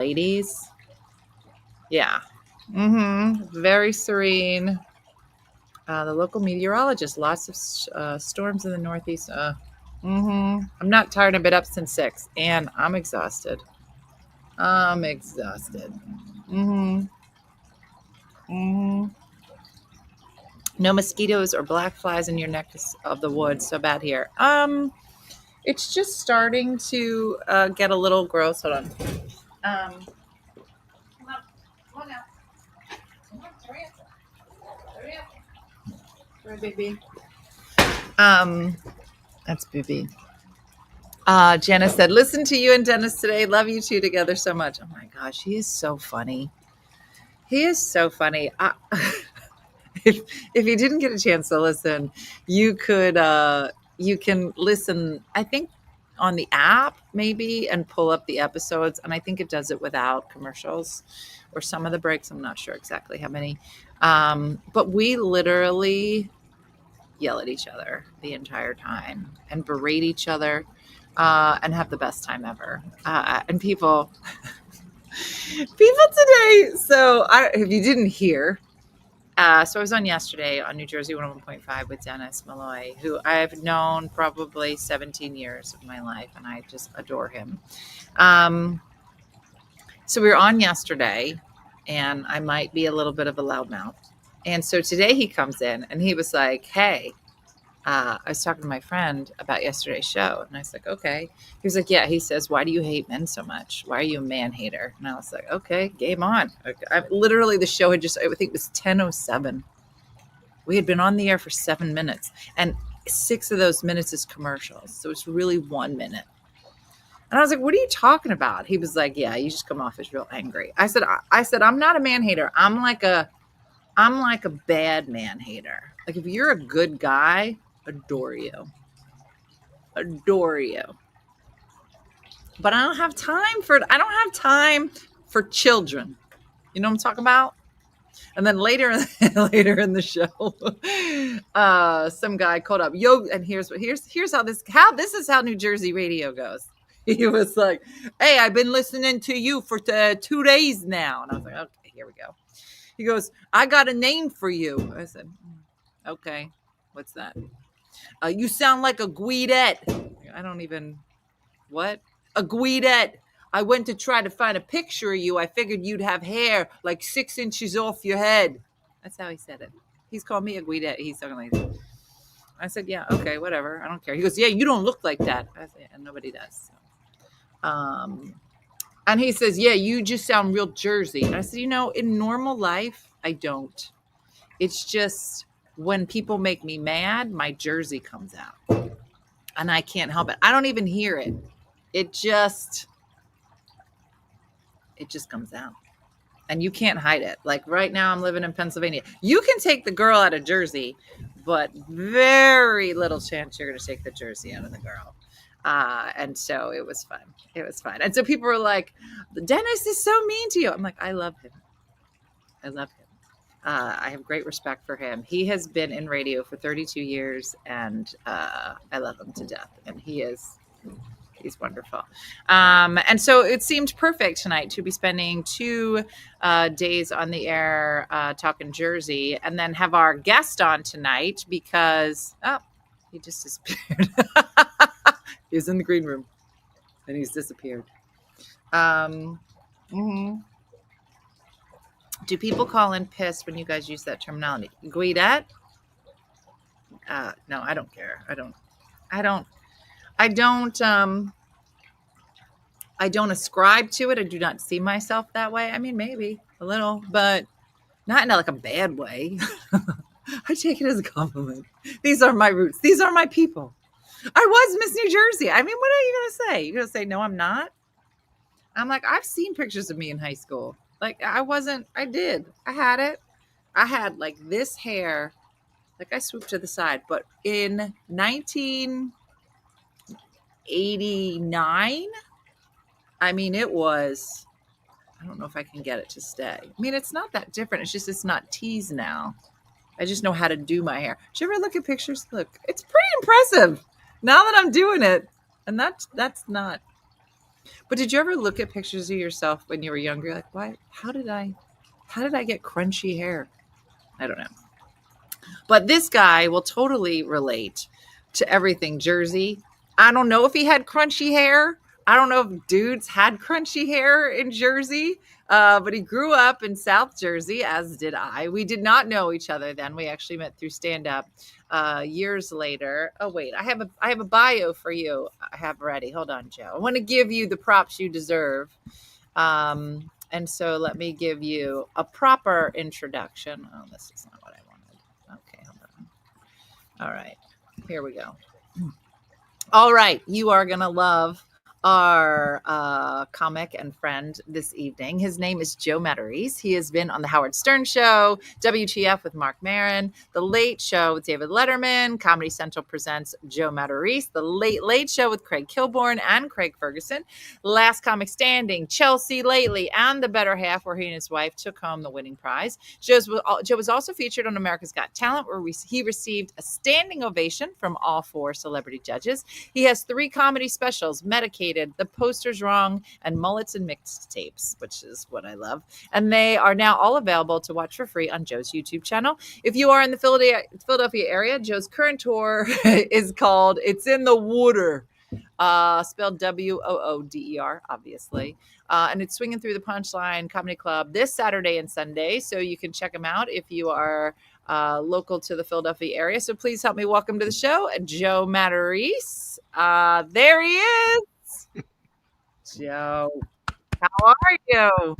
ladies. Yeah. Very serene. The local meteorologist, lots of storms in the Northeast. I'm not tired. I've been up since 6, and I'm exhausted. I'm exhausted. Mm-hmm. Mm-hmm. No mosquitoes or black flies in your neck of the woods. So bad here. It's just starting to get a little gross. Hold on. Come on now. Come on, hurry up. Hurry up. Hurry, baby. That's Bibi. Janice said, listen to you and Dennis today. Love you two together so much. Oh my gosh, he is so funny. He is so funny. If you didn't get a chance to listen, you can listen, I think, on the app maybe, and pull up the episodes. And I think it does it without commercials or some of the breaks. I'm not sure exactly how many. But we literally yell at each other the entire time and berate each other and have the best time ever. And people today. So if you didn't hear, so I was on yesterday on New Jersey 101.5 with Dennis Malloy, who I've known probably 17 years of my life, and I just adore him. So we were on yesterday, and I might be a little bit of a loudmouth. And so today he comes in, and he was like, hey, I was talking to my friend about yesterday's show. And I was like, okay. He was like, yeah. He says, why do you hate men so much? Why are you a man hater? And I was like, okay, game on. Literally, the show had just, I think it was 10:07. We had been on the air for 7 minutes, and 6 of those minutes is commercials. So it's really 1 minute. And I was like, what are you talking about? He was like, yeah, you just come off as real angry. I said, I'm not a man hater. I'm like a bad man hater. Like, if you're a good guy, adore you. But I don't have time for children. You know what I'm talking about? And then later in the show, some guy called up, yo, and here's how this is how New Jersey radio goes. He was like, hey, I've been listening to you for 2 days now. And I was like, okay, here we go. He goes, I got a name for you. I said, okay, what's that? You sound like a Guidette. I don't even, what? A Guidette. I went to try to find a picture of you. I figured you'd have hair like 6 inches off your head. That's how he said it. He's called me a Guidette. He's talking like that. I said, yeah, okay, whatever. I don't care. He goes, yeah, you don't look like that. I said, yeah, nobody does. So. And he says, yeah, you just sound real Jersey. And I said, in normal life, I don't. It's just when people make me mad, my Jersey comes out. And I can't help it. I don't even hear it. It just comes out. And you can't hide it. Like right now, I'm living in Pennsylvania. You can take the girl out of Jersey, but very little chance you're going to take the Jersey out of the girl. And so it was fun. And so people were like, Dennis is so mean to you. I'm like, I love him. I have great respect for him. He has been in radio for 32 years, and I love him to death. And he's wonderful. And so it seemed perfect tonight to be spending 2 days on the air talking Jersey, and then have our guest on tonight because, he just disappeared. He was in the green room, and he's disappeared. Do people call in pissed when you guys use that terminology? Guidette? No, I don't care. I don't ascribe to it. I do not see myself that way. I mean, maybe a little, but not in like a bad way. I take it as a compliment. These are my roots. These are my people. I was Miss New Jersey. I mean, what are you going to say? You're going to say, no, I'm not? I'm like, I've seen pictures of me in high school. Like, I had it. I had like this hair, like I swooped to the side, but in 1989, I mean, it was, I don't know if I can get it to stay. I mean, it's not that different. It's just, it's not teased now. I just know how to do my hair. Did you ever look at pictures? Look, it's pretty impressive now that I'm doing it. And that's not, But did you ever look at pictures of yourself when you were younger? You're like, why? How did I get crunchy hair? I don't know. But this guy will totally relate to everything Jersey. I don't know if he had crunchy hair. I don't know if dudes had crunchy hair in Jersey, but he grew up in South Jersey, as did I. We did not know each other then. We actually met through stand-up years later. Oh wait, I have a bio for you. I have ready. Hold on, Joe. I want to give you the props you deserve. And so let me give you a proper introduction. Oh, this is not what I wanted. Okay, hold on. All right, here we go. All right, you are going to love our comic and friend this evening. His name is Joe Matarese. He has been on the Howard Stern Show, WTF with Marc Maron, The Late Show with David Letterman, Comedy Central Presents Joe Matarese, The Late Late Show with Craig Kilborn and Craig Ferguson, Last Comic Standing, Chelsea Lately, and The Better Half, where he and his wife took home the winning prize. Joe was also featured on America's Got Talent, where he received a standing ovation from all 4 celebrity judges. He has 3 comedy specials, Medicated, The Poster's Wrong, and Mullets and Mixtapes, which is what I love. And they are now all available to watch for free on Joe's YouTube channel. If you are in the Philadelphia area, Joe's current tour is called It's in the Water, spelled WOODER, obviously. And it's Swinging Through the Punchline Comedy Club this Saturday and Sunday. So you can check them out if you are local to the Philadelphia area. So please help me welcome to the show, Joe Matarese. There he is. Joe, how are you?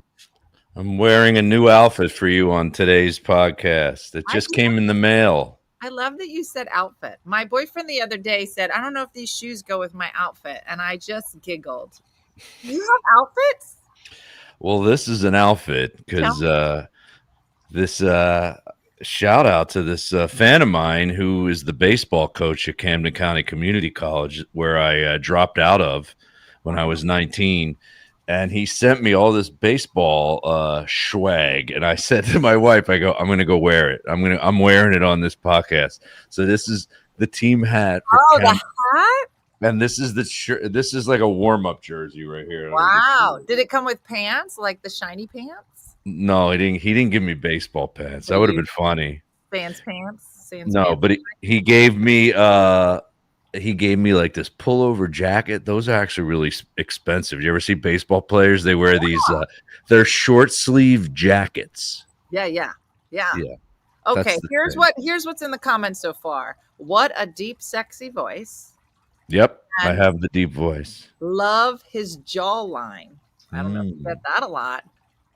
I'm wearing a new outfit for you on today's podcast. It just came in the mail. I love that you said outfit. My boyfriend the other day said, I don't know if these shoes go with my outfit. And I just giggled. You have outfits? Well, this is an outfit because this shout out to this fan of mine who is the baseball coach at Camden County Community College, where I dropped out of when I was 19. And he sent me all this baseball swag, and I said to my wife, "I go, I'm going to go wear it. I'm wearing it on this podcast." So this is the team hat. The hat. And this is the shirt. This is like a warm up jersey right here. Wow! Did it come with pants, like the shiny pants? No, he didn't. He didn't give me baseball pants. That would have been funny. Sans pants. But he gave me. He gave me like this pullover jacket. Those are actually really expensive. You ever see baseball players? They wear these, they're short sleeve jackets. Yeah. Okay, here's what's in the comments so far. What a deep, sexy voice. Yep, I have the deep voice. Love his jawline. I don't know if you get that a lot.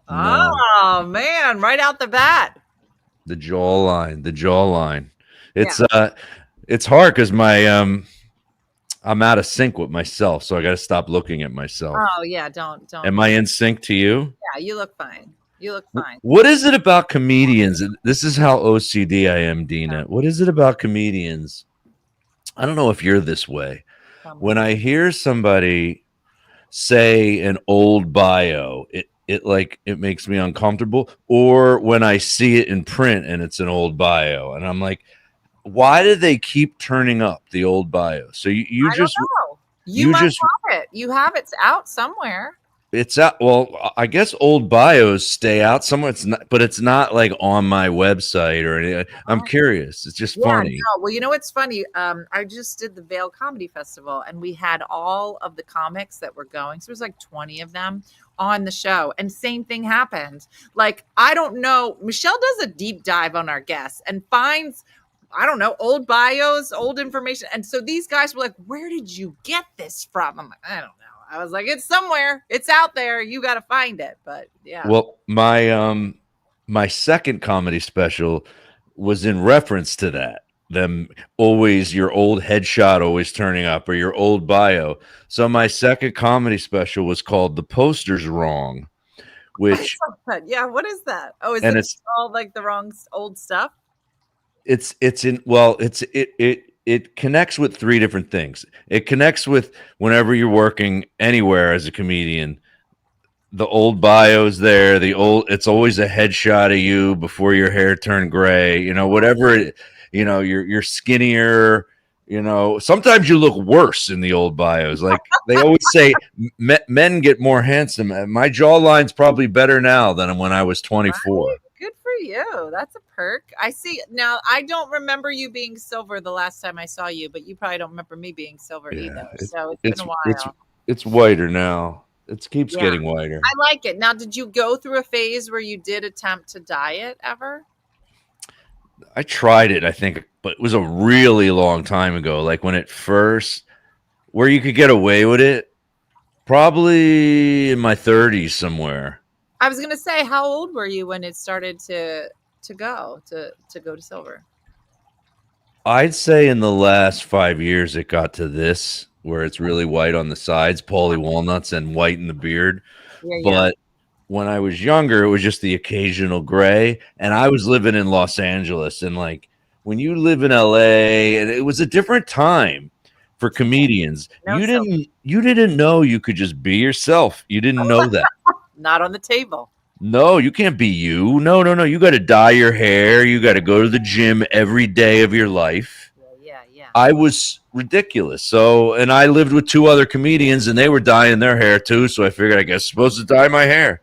No. Oh man, right out the bat. The jawline. It's hard because I'm out of sync with myself, so I got to stop looking at myself. Oh yeah, don't. Am I in sync to you? Yeah, you look fine. What is it about comedians? This is how OCD I am, Dina. What is it about comedians? I don't know if you're this way. When I hear somebody say an old bio, it makes me uncomfortable. Or when I see it in print and it's an old bio, and I'm like, why do they keep turning up the old bio? So you just don't know. You might have it. You have it out somewhere. It's out. Well, I guess old bios stay out somewhere. It's not, but it's not like on my website or anything. I'm curious. It's just funny. No. Well, you know what's funny? I just did the Vail Comedy Festival, and we had all of the comics that were going. So there's like 20 of them on the show, and same thing happened. Like, I don't know. Michelle does a deep dive on our guests and finds, I don't know, old bios, old information. And so these guys were like, where did you get this from? I'm like, I don't know. I was like, it's somewhere. It's out there. You got to find it. But yeah. Well, my second comedy special was in reference to that. Them always, your old headshot always turning up, or your old bio. So my second comedy special was called The Poster's Wrong, which what is that? Oh, it's all like the wrong old stuff? It connects with 3 different things. It connects with whenever you're working anywhere as a comedian, the old bio's there. It's always a headshot of you before your hair turned gray. You know, whatever. You're skinnier. You know, sometimes you look worse in the old bios. Like they always say, men get more handsome. My jawline's probably better now than when I was 24. Right? Good for you. That's a perk. I see. Now, I don't remember you being silver the last time I saw you, but you probably don't remember me being silver either. Yeah, So it's been a while. it's whiter now. It keeps Yeah, getting whiter. I like it. Now, did you go through a phase where you did attempt to diet ever? I tried it, I think, but it was a really long time ago. Like when it first, where you could get away with it, probably in my 30s somewhere. I was gonna say, how old were you when it started to go to silver? I'd say in the last 5 years, it got to this where it's really white on the sides, Paulie walnuts, and white in the beard. Yeah, yeah. But when I was younger, it was just the occasional gray. And I was living in Los Angeles. And like when you live in LA, and it was a different time for comedians. No You didn't know you could just be yourself. You didn't know that. Not on the table. No, you can't be you. No, no, no. You got to dye your hair. You got to go to the gym every day of your life. Yeah. I was ridiculous. So, and I lived with two other comedians, and they were dyeing their hair too. So I figured, I guess, I'm supposed to dye my hair.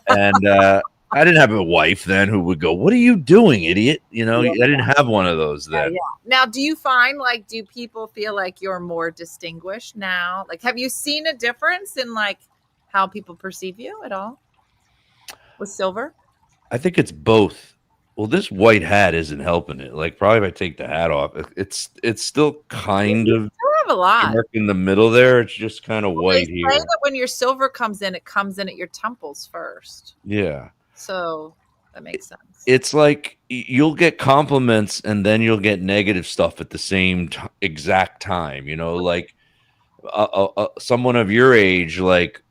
And I didn't have a wife then who would go, "What are you doing, idiot?" You know, I didn't have one of those then. Yeah. Now, do you find like, do people feel like you're more distinguished now? Like, have you seen a difference in like how people perceive you at all with silver? I think it's both. Well, this white hat isn't helping it. Like, probably if I take the hat off, it's still kind of I have a lot. dark in the middle there. It's just kind of white They here. say that when your silver comes in, it comes in at your temples first. Yeah. So that makes sense. It's like you'll get compliments and then you'll get negative stuff at the same exact time. You know, like someone of your age, like,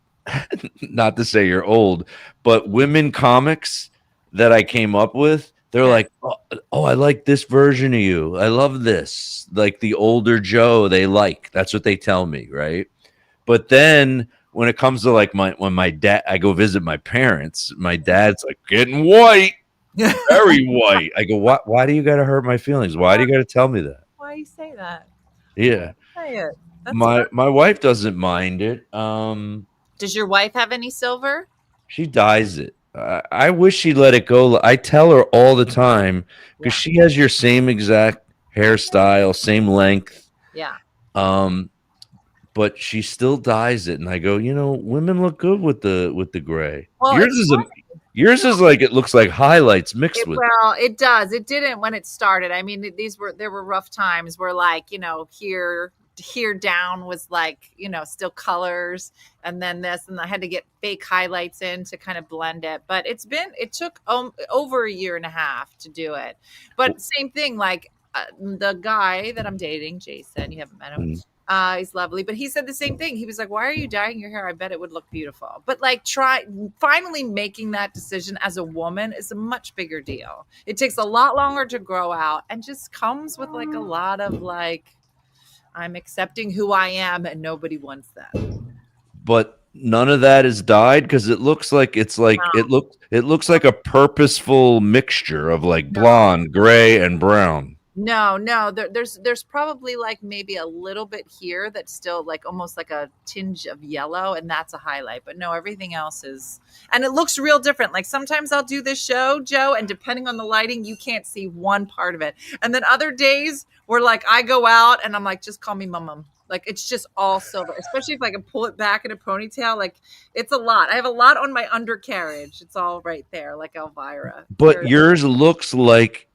not to say you're old, but women comics that I came up with, they're like, oh, I like this version of you. I love this. Like the older Joe, they like. That's what they tell me, right? But then when it comes to like when my dad, I go visit my parents, my dad's like getting white, very white. I go, why do you got to hurt my feelings? Why do you got to tell me that? Why you say that? Yeah. Say it. That's My wife doesn't mind it. Does your wife have any silver? She dyes it. I wish she let it go. I tell her all the time because she has your same exact hairstyle, same length. Yeah. But she still dyes it, and I go, you know, women look good with the gray. Well, yours is like it looks like highlights mixed with. Well, it does. It didn't when it started. I mean, there were rough times where like, you know, here down was like, you know, still colors, and then this, and I had to get fake highlights in to kind of blend it. But it took over a year and a half to do it. But same thing, like the guy that I'm dating, Jason, you haven't met him. He's lovely, but he said the same thing. He was like, "Why are you dyeing your hair? I bet it would look beautiful." But like, finally making that decision as a woman is a much bigger deal. It takes a lot longer to grow out, and just comes with like a lot of like, I'm accepting who I am, and nobody wants that. But none of that is dyed because it looks like it looks like a purposeful mixture of like blonde, gray, and brown. No, there's probably like maybe a little bit here that's still like almost like a tinge of yellow, and that's a highlight. But no, everything else is, and it looks real different. Like sometimes I'll do this show, Joe, and depending on the lighting, you can't see one part of it. And then other days where like I go out and I'm like, just call me mama. Like it's just all silver, especially if I can pull it back in a ponytail. Like it's a lot. I have a lot on my undercarriage. It's all right there, like Elvira. But yours looks like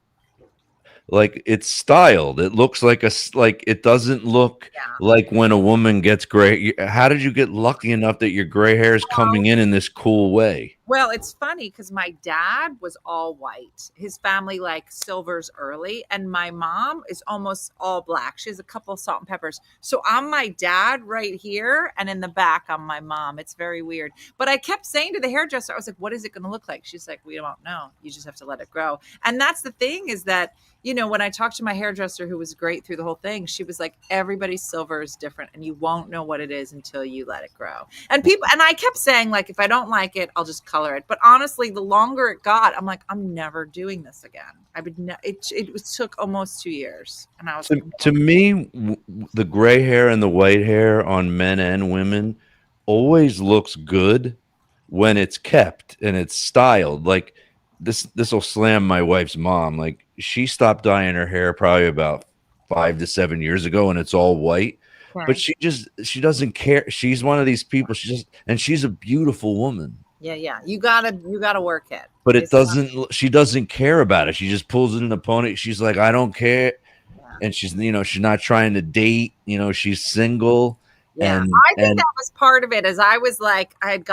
it's styled. It looks like it doesn't look like when a woman gets gray. How did you get lucky enough that your gray hair is coming in this cool way? Well, it's funny because my dad was all white. His family like silvers early, and my mom is almost all black. She has a couple of salt and peppers. So I'm my dad right here, and in the back I'm my mom. It's very weird. But I kept saying to the hairdresser, I was like, "What is it going to look like?" She's like, "We don't know. You just have to let it grow." And that's the thing is that, you know, when I talked to my hairdresser, who was great through the whole thing, she was like, everybody's silver is different and you won't know what it is until you let it grow. And I kept saying, like, if I don't like it, I'll just cut color it. But honestly, the longer it got, I'm like, I'm never doing this again. I would. It took almost 2 years, and I was like, To me, the gray hair and the white hair on men and women always looks good when it's kept and it's styled. Like this will slam my wife's mom. Like she stopped dyeing her hair probably about 5 to 7 years ago, and it's all white. But okay. she doesn't care. She's one of these people. She's a beautiful woman. Yeah. You gotta work it. But It's not- she doesn't care about it. She just pulls it in the pony. She's like, I don't care. yeah. And she's not trying to date. She's single. Yeah, And I think that was part of it. As I was like, I'm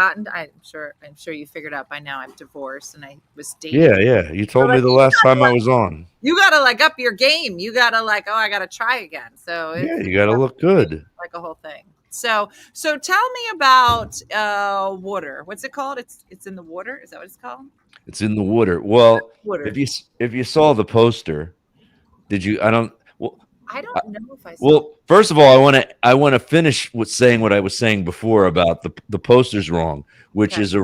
sure you figured out by now. I'm divorced, and I was dating. yeah. You told me the last time I was on. You gotta like up your game. You gotta like, I gotta try again. So You gotta look good. like a whole thing. So tell me about water. What's it called? It's in the water. Is that what it's called? It's in the water. Well, Water. if you saw the poster, did you? I don't know if I saw. Well, first of all, I want to finish with saying what I was saying before about the poster's wrong, which is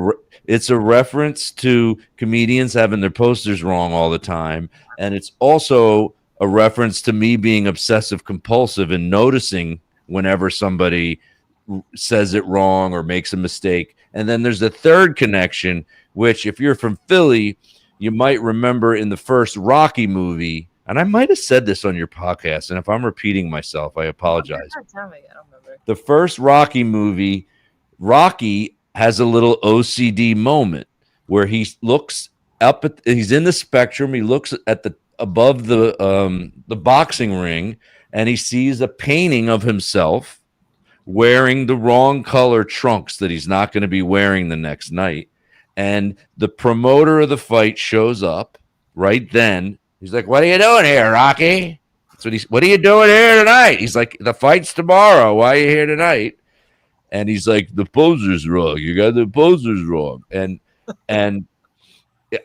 it's a reference to comedians having their posters wrong all the time, and it's also a reference to me being obsessive compulsive and noticing whenever somebody says it wrong or makes a mistake. And then there's a third connection, which if you're from Philly, you might remember in the first Rocky movie. And I might have said this on your podcast, and if I'm repeating myself, I apologize. Tell me, I don't remember. The first Rocky movie, Rocky has a little OCD moment where he looks up at, he's in the spectrum. He looks at above the boxing ring, and he sees a painting of himself wearing the wrong color trunks that he's not going to be wearing the next night. And the promoter of the fight shows up right then. He's like, "What are you doing here, Rocky?" What are you doing here tonight? He's like, "The fight's tomorrow. Why are you here tonight?" And he's like, "The poser's wrong. You got the poser's wrong." And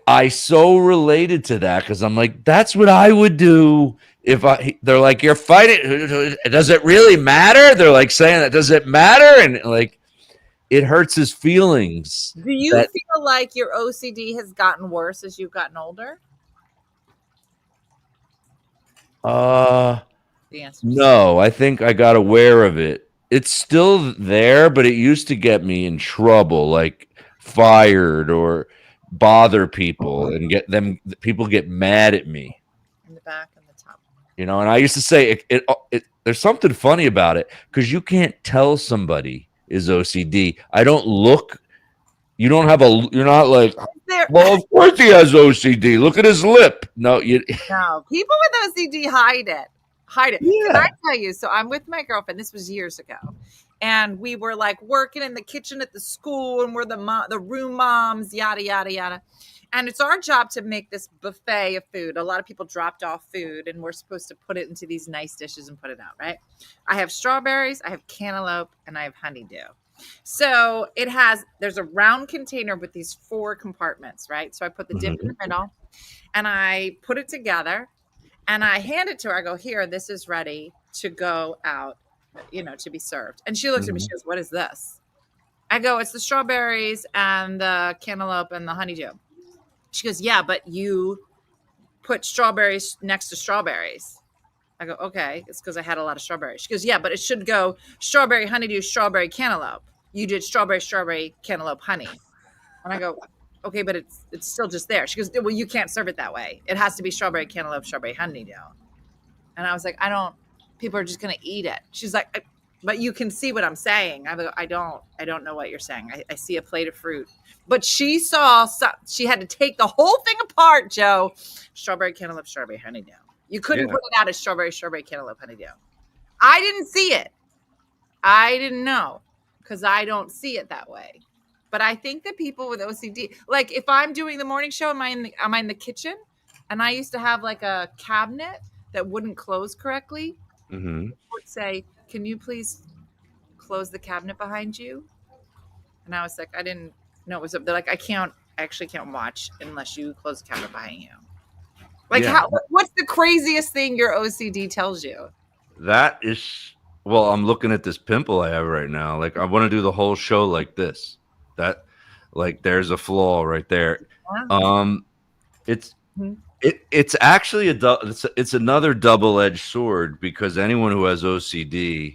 I so related to that because I'm like, that's what I would do if they're like, "You're fighting. Does it really matter?" They're like saying that, "Does it matter?" And like, it hurts his feelings. Do you feel like your OCD has gotten worse as you've gotten older? No, I think I got aware of it. It's still there, but it used to get me in trouble, like fired or bother people and people get mad at me. In the back and the top. And I used to say there's something funny about it because you can't tell somebody is OCD. You're not like, well, of course he has OCD. Look at his lip. No, people with OCD hide it. Yeah. Can I tell you? So I'm with my girlfriend. This was years ago, and we were like working in the kitchen at the school, and we're the room moms, yada yada yada. And it's our job to make this buffet of food. A lot of people dropped off food, and we're supposed to put it into these nice dishes and put it out. Right? I have strawberries, I have cantaloupe, and I have honeydew. So there's a round container with these 4 compartments, right? So I put the dip in the middle and I put it together and I hand it to her. I go, "Here, this is ready to go out, to be served." And she looks at me, she goes, "What is this?" I go, "It's the strawberries and the cantaloupe and the honeydew." She goes, "Yeah, but you put strawberries next to strawberries." I go, "Okay, it's because I had a lot of strawberries." She goes, "Yeah, but it should go strawberry, honeydew, strawberry, cantaloupe. You did strawberry, cantaloupe, honey." And I go, "Okay, but it's still just there." She goes, "Well, you can't serve it that way. It has to be strawberry, cantaloupe, strawberry, honeydew." And I was like, people are just going to eat it. She's like, "But you can see what I'm saying." I go, I don't know what you're saying. I see a plate of fruit. But she had to take the whole thing apart, Joe. Strawberry, cantaloupe, strawberry, honeydew. You couldn't put it out as strawberry, cantaloupe, honeydew. I didn't see it. I didn't know because I don't see it that way. But I think that people with OCD, like if I'm doing the morning show, am I in the kitchen? And I used to have like a cabinet that wouldn't close correctly. Mm-hmm. I would say, "Can you please close the cabinet behind you?" And I was like, I didn't know it was up. They're like, I actually can't watch unless you close the cabinet behind you. Like, what's the craziest thing your OCD tells you? That is, well, I'm looking at this pimple I have right now. Like, I want to do the whole show like this. Like there's a flaw right there. Yeah. It's Mhm. it's actually it's another double-edged sword, because anyone who has OCD,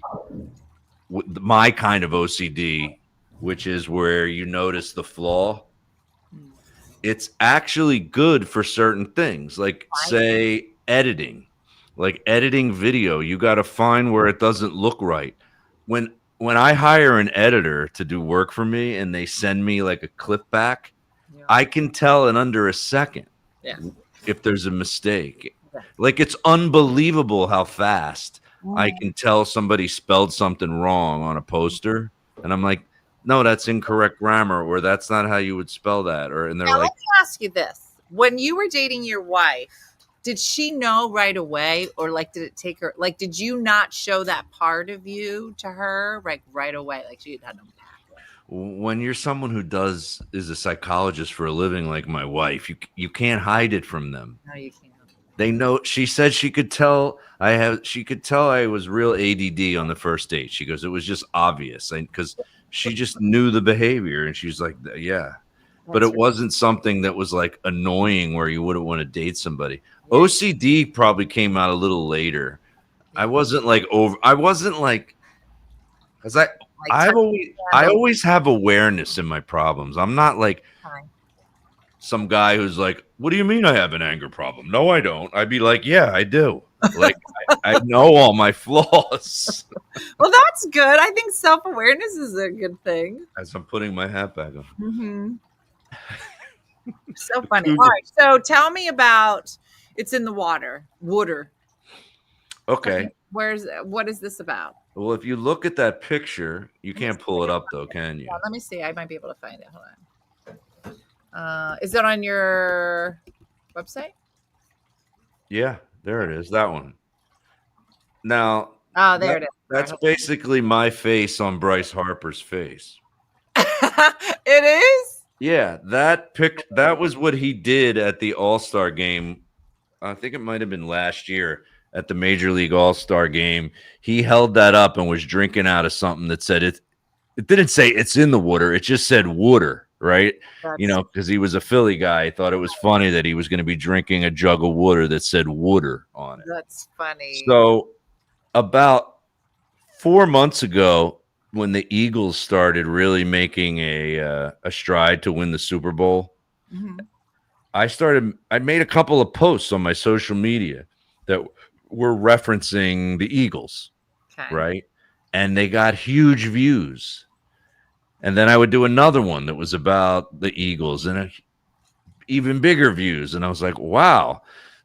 my kind of OCD, which is where you notice the flaw, Mm. it's actually good for certain things, like Right. say editing, like editing video. You got to find where it doesn't look right. When I hire an editor to do work for me and they send me like a clip back, Yeah. I can tell in under a second Yeah. if there's a mistake. Yeah. Like it's unbelievable how fast I Mm. can tell somebody spelled something wrong on a poster, and I'm like, no, that's incorrect grammar, or that's not how you would spell that, or and they're Now, let like, me ask you this. When you were dating your wife, did she know right away, or like did it take her, like did you not show that part of you to her like right away? Like she had to unpack it. when you're someone who is a psychologist for a living like my wife, you can't hide it from them. No, you can't. They know. She said she could tell I was real ADD on the first date. She goes, it was just obvious, because she just knew the behavior, and she's like, yeah. But That's it wasn't something that was like annoying where you wouldn't want to date somebody. right. OCD probably came out a little later. Yeah. I wasn't like, because Like I candles. always have awareness in my problems. I'm not like Fine. some guy who's like, what do you mean I have an anger problem? No, I don't. I'd be like, yeah, I do. Like, I know all my flaws. Well, that's good. I think self-awareness is a good thing. As I'm putting my hat back on. Mm-hmm. So funny. All right. So tell me about It's in the Water. Okay. What is this about? Well, if you look at that picture, you can't pull it up though, can you? Yeah, let me see. I might be able to find it. Hold on. Is it on your website? Yeah, there it is. That one. Now, Oh, there it is. That's basically my face on Bryce Harper's face. It is? Yeah, that was what he did at the All-Star game. I think it might have been last year at the Major League All-Star game. He held that up and was drinking out of something that said it didn't say it's in the water. It just said water, right? Because he was a Philly guy. He thought it was funny that he was going to be drinking a jug of water that said water on it. That's funny. So about 4 months ago, when the Eagles started really making a stride to win the Super Bowl, mm-hmm. I made a couple of posts on my social media that were referencing the Eagles, right? And they got huge views. And then I would do another one that was about the Eagles and even bigger views. And I was like, wow,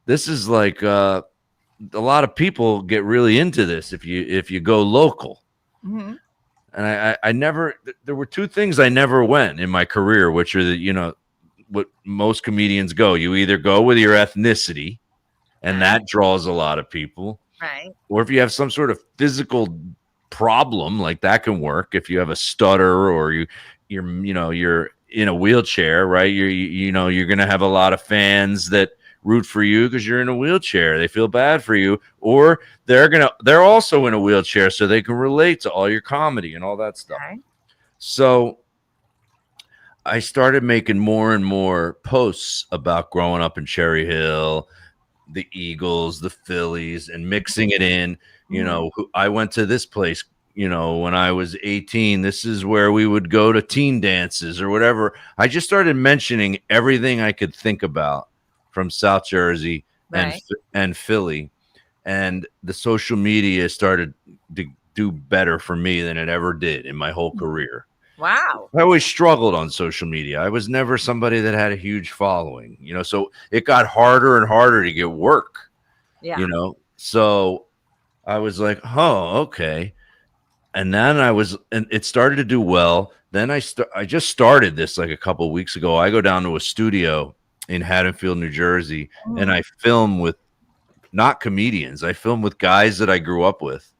this is like a lot of people get really into this if you go local. Mm-hmm. And I never, there were two things I never went in my career, which are what most comedians go. You either go with your ethnicity, and that draws a lot of people, right? Or if you have some sort of physical problem, like that can work. If you have a stutter or you're in a wheelchair, right? You're gonna have a lot of fans that root for you because you're in a wheelchair. They feel bad for you, or they're also in a wheelchair, so they can relate to all your comedy and all that stuff. Okay. So I started making more and more posts about growing up in Cherry Hill, the Eagles, the Phillies, and mixing it in. I went to this place, when I was 18. This is where we would go to teen dances or whatever. I just started mentioning everything I could think about from South Jersey and Philly. And the social media started to do better for me than it ever did in my whole career. Wow. I always struggled on social media. I was never somebody that had a huge following, so it got harder and harder to get work, so I was like, oh, okay. And then and it started to do well. Then I just started this like a couple of weeks ago. I go down to a studio in Haddonfield, New Jersey, and I film with not comedians. I film with guys that I grew up with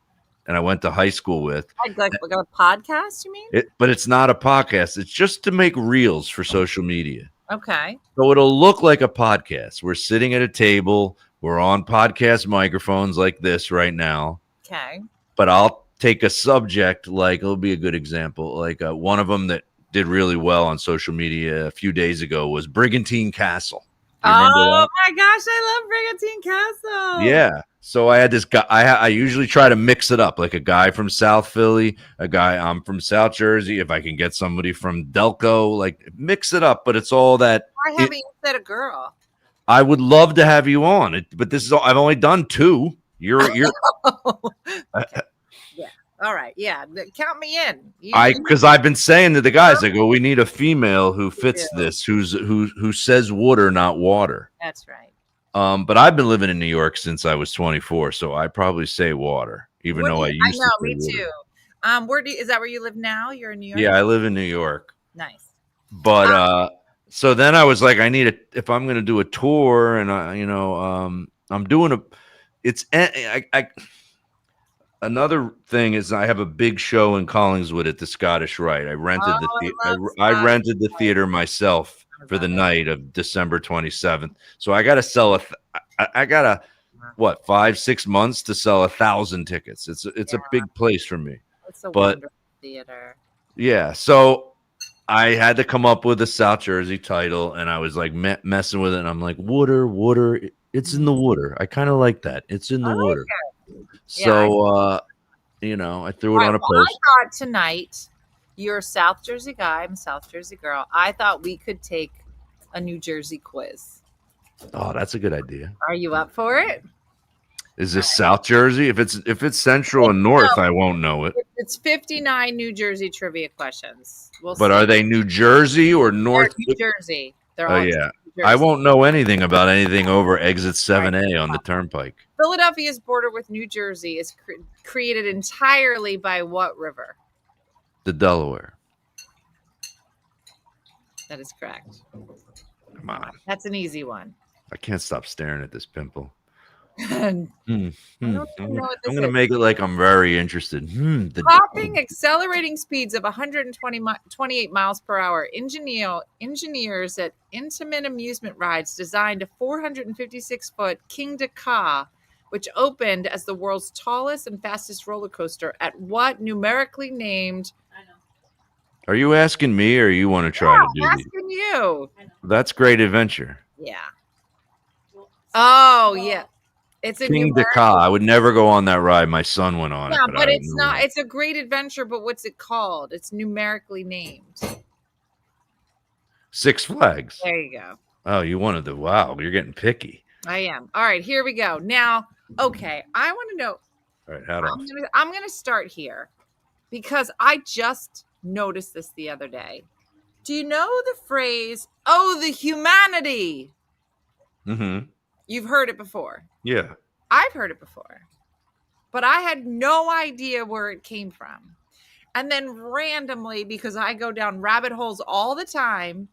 and I went to high school with. Like a podcast, you mean? But it's not a podcast. It's just to make reels for social media. Okay. So it'll look like a podcast. We're sitting at a table. We're on podcast microphones like this right now. Okay. But I'll take a subject, like it'll be a good example, like one of them that did really well on social media a few days ago was Brigantine Castle. You remember Oh that? my gosh, I love Brigantine Castle. Yeah. So I had this guy. I usually try to mix it up, like a guy from South Philly, a guy I'm from South Jersey. If I can get somebody from Delco, like mix it up. But it's all that. Why haven't you said a girl? I would love to have you on it, but this is all, I've only done 2. You're Okay. Yeah. All right. Yeah. Count me in. because I've been saying to the guys, I go, we need a female who fits this, who says water, not water. That's right. But I've been living in New York since I was 24, so I probably say water, even though I used to. Me too. Is that where you live now? You're in New York? Yeah, I live in New York. Nice. But so then I was like, I need if I'm going to do a tour, and I'm doing another thing is I have a big show in Collingswood at the Scottish Rite. I rented I rented the theater myself for the night of December 27th. So I got to sell I got 5-6 months to sell 1,000 tickets. It's a big place for me. It's a wonderful theater. Yeah, so I had to come up with a South Jersey title, and I was like messing with it, and I'm like, water, it's in the water. I kind of like that. It's in the water. So, I threw it on a post. I thought tonight, you're a South Jersey guy, I'm a South Jersey girl. I thought we could take a New Jersey quiz. Oh, that's a good idea. Are you up for it? Is this South Jersey? If it's Central and North, I won't know it. It's 59 New Jersey trivia questions. But are they New Jersey or North? New Jersey. They're all yeah. I won't know anything about anything over exit 7A on the Turnpike. Philadelphia's border with New Jersey is created entirely by what river? The Delaware. That is correct. Come on. That's an easy one. I can't stop staring at this pimple. I'm going to make it like I'm very interested. Topping accelerating speeds of 128 miles per hour. Engineers at Intamin Amusement Rides designed a 456-foot King de Ka, which opened as the world's tallest and fastest roller coaster at what numerically named? Are you asking me, or you want to try to do I'm asking you. That's Great Adventure. Yeah. Oh, yeah. It's a King de Ka. I would never go on that ride. My son went on it. Yeah, but it's not. It's a great adventure, but what's it called? It's numerically named. Six Flags. There you go. Oh, you wanted the wow. You're getting picky. I am. All right, here we go. Now, okay, I want to know. All right, I'm gonna start here because I just noticed this the other day. Do you know the phrase, "Oh, the humanity"? Mm-hmm. You've heard it before. Yeah. I've heard it before. But I had no idea where it came from. And then randomly, because I go down rabbit holes all the time,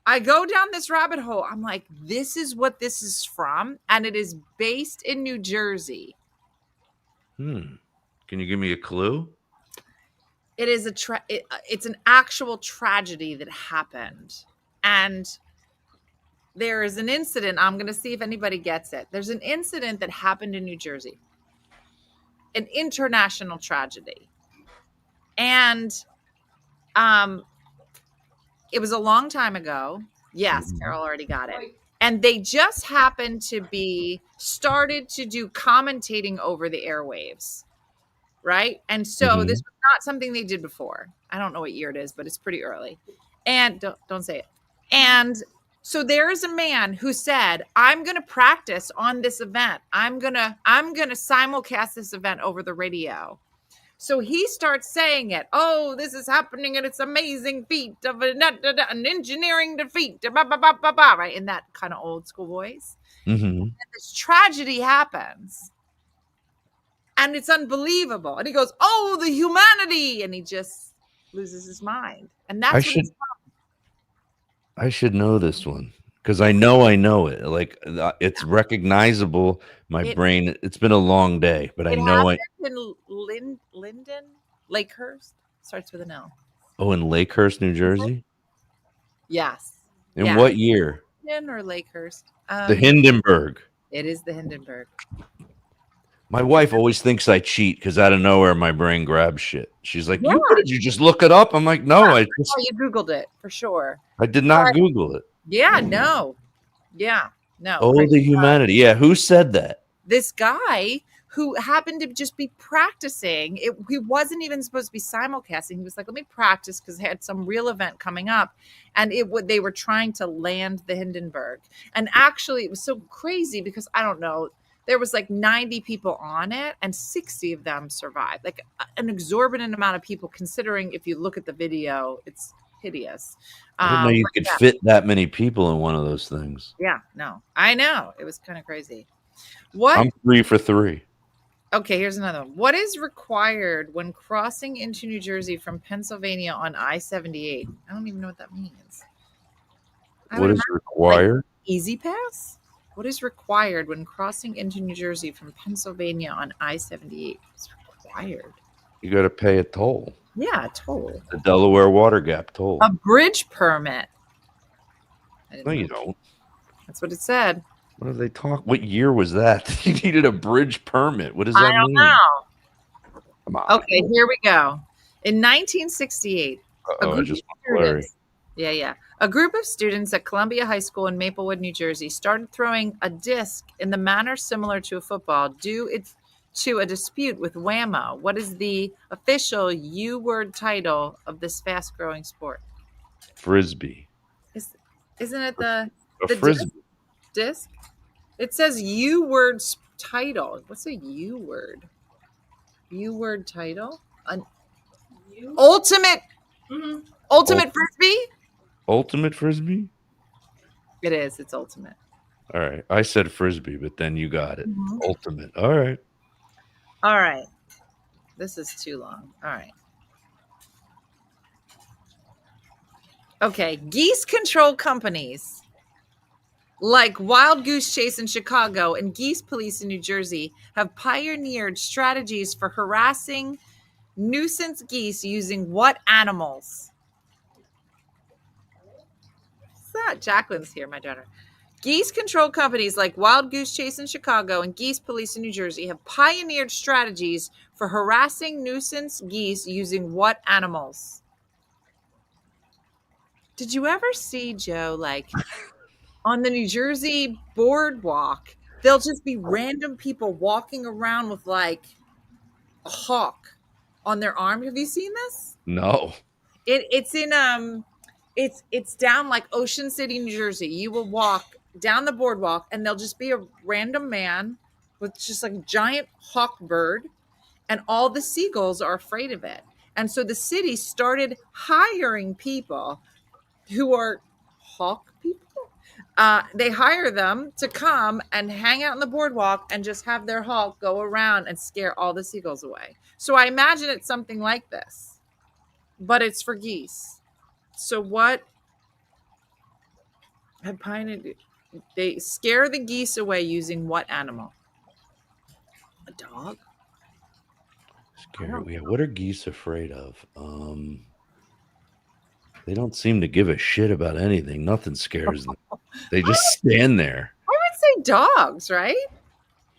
I go down this rabbit hole. I'm like, this is what this is from. And it is based in New Jersey. Can you give me a clue? It is it's an actual tragedy that happened. And there is an incident. I'm going to see if anybody gets it. There's an incident that happened in New Jersey, an international tragedy. And it was a long time ago. Yes, Carol already got it. And they just happened to be started to do commentating over the airwaves. Right. And so this was not something they did before. I don't know what year it is, but it's pretty early. And don't say it. And so there is a man who said, I'm going to practice on this event. I'm going to simulcast this event over the radio. So he starts saying it. Oh, this is happening and it's amazing feat of an engineering defeat. Right? In that kind of old school voice. And this tragedy happens. And it's unbelievable. And he goes, oh, the humanity. And he just loses his mind. And that's what it's from. I should know this one because I know it. Like it's recognizable. My brain. It's been a long day, but I know it. In Linden, Lakehurst starts with an L. Oh, in Lakehurst, New Jersey. Yes. In what year? Linden or Lakehurst? The Hindenburg. It is the Hindenburg. My wife always thinks I cheat because out of nowhere my brain grabs shit. She's like, Yeah. Did you just look it up? I'm like, no, Oh, you Googled it for sure. I did not Google it. Yeah, no. Yeah, no. Oh, the humanity. Yeah, who said that? This guy who happened to just be practicing. He wasn't even supposed to be simulcasting. He was like, let me practice because they had some real event coming up. And they were trying to land the Hindenburg. And actually, it was so crazy because I don't know. There was like 90 people on it and 60 of them survived. Like an exorbitant amount of people, considering if you look at the video, it's hideous. I didn't know you could fit that many people in one of those things. Yeah, no, I know. It was kind of crazy. What? I'm 3 for 3. Okay, here's another one. What is required when crossing into New Jersey from Pennsylvania on I-78? I don't even know what that means. What is required? Like Easy Pass? What is required when crossing into New Jersey from Pennsylvania on I-78? It's required. You got to pay a toll. Yeah, a toll. The Delaware Water Gap toll. A bridge permit. No, you don't. That's what it said. What are they talking? What year was that? You needed a bridge permit. What does that mean? I don't know. Come on. Okay, here we go. In 1968, a group of students at Columbia High School in Maplewood, New Jersey, started throwing a disc in the manner similar to a football due to a dispute with Whammo. What is the official U-word title of this fast-growing sport? Frisbee. Isn't it the frisbee disc? It says U-word title. What's a U-word? U-word title? Ultimate frisbee? Ultimate frisbee? It is. It's ultimate. All right. I said frisbee, but then you got it. Ultimate. All right. All right. This is too long. All right. Okay. Geese control companies like Wild Goose Chase in Chicago and Geese Police in New Jersey have pioneered strategies for harassing nuisance geese using what animals? What's that? Jacqueline's here, my daughter. Geese control companies like Wild Goose Chase in Chicago and Geese Police in New Jersey have pioneered strategies for harassing nuisance geese using what animals? Did you ever see, Joe, like on the New Jersey boardwalk, there'll just be random people walking around with like a hawk on their arm. Have you seen this? No. It's in it's down like Ocean City, New Jersey. You will walk down the boardwalk and there'll just be a random man with just like a giant hawk bird, and all the seagulls are afraid of it. And so the city started hiring people who are hawk people. They hire them to come and hang out on the boardwalk and just have their hawk go around and scare all the seagulls away. So I imagine it's something like this, but it's for geese. So what had pioneered? They scare the geese away using what animal? A dog? Scary. Yeah. What are geese afraid of? They don't seem to give a shit about anything. Nothing scares them. They just stand there. I would say dogs, right?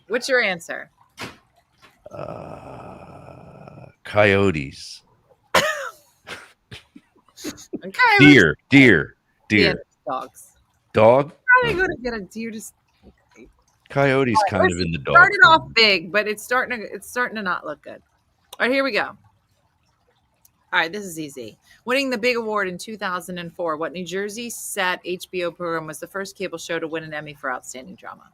What's your answer? Coyotes. Okay, Deer. Yeah, dogs. Dog? How are they going to get a deer to? Coyotes kind of in the dog. Started off big, but it's starting to not look good. All right, here we go. All right, this is easy. Winning the big award in 2004, what New Jersey set HBO program was the first cable show to win an Emmy for outstanding drama?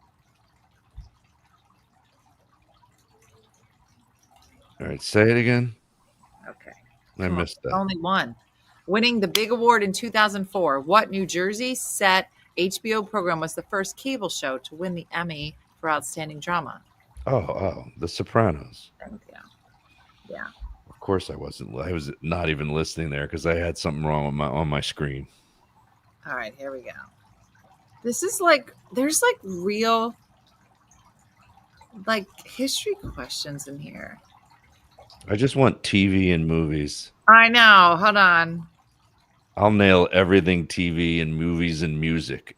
All right, say it again. Okay. I missed that. Only one. Winning the big award in 2004, what New Jersey set HBO program was the first cable show to win the Emmy for outstanding drama? Oh, The Sopranos. Thank you. Yeah. Of course I wasn't. I was not even listening there because I had something wrong on my screen. All right, here we go. This is like, there's like real like history questions in here. I just want TV and movies. I know. Hold on. I'll nail everything TV and movies and music.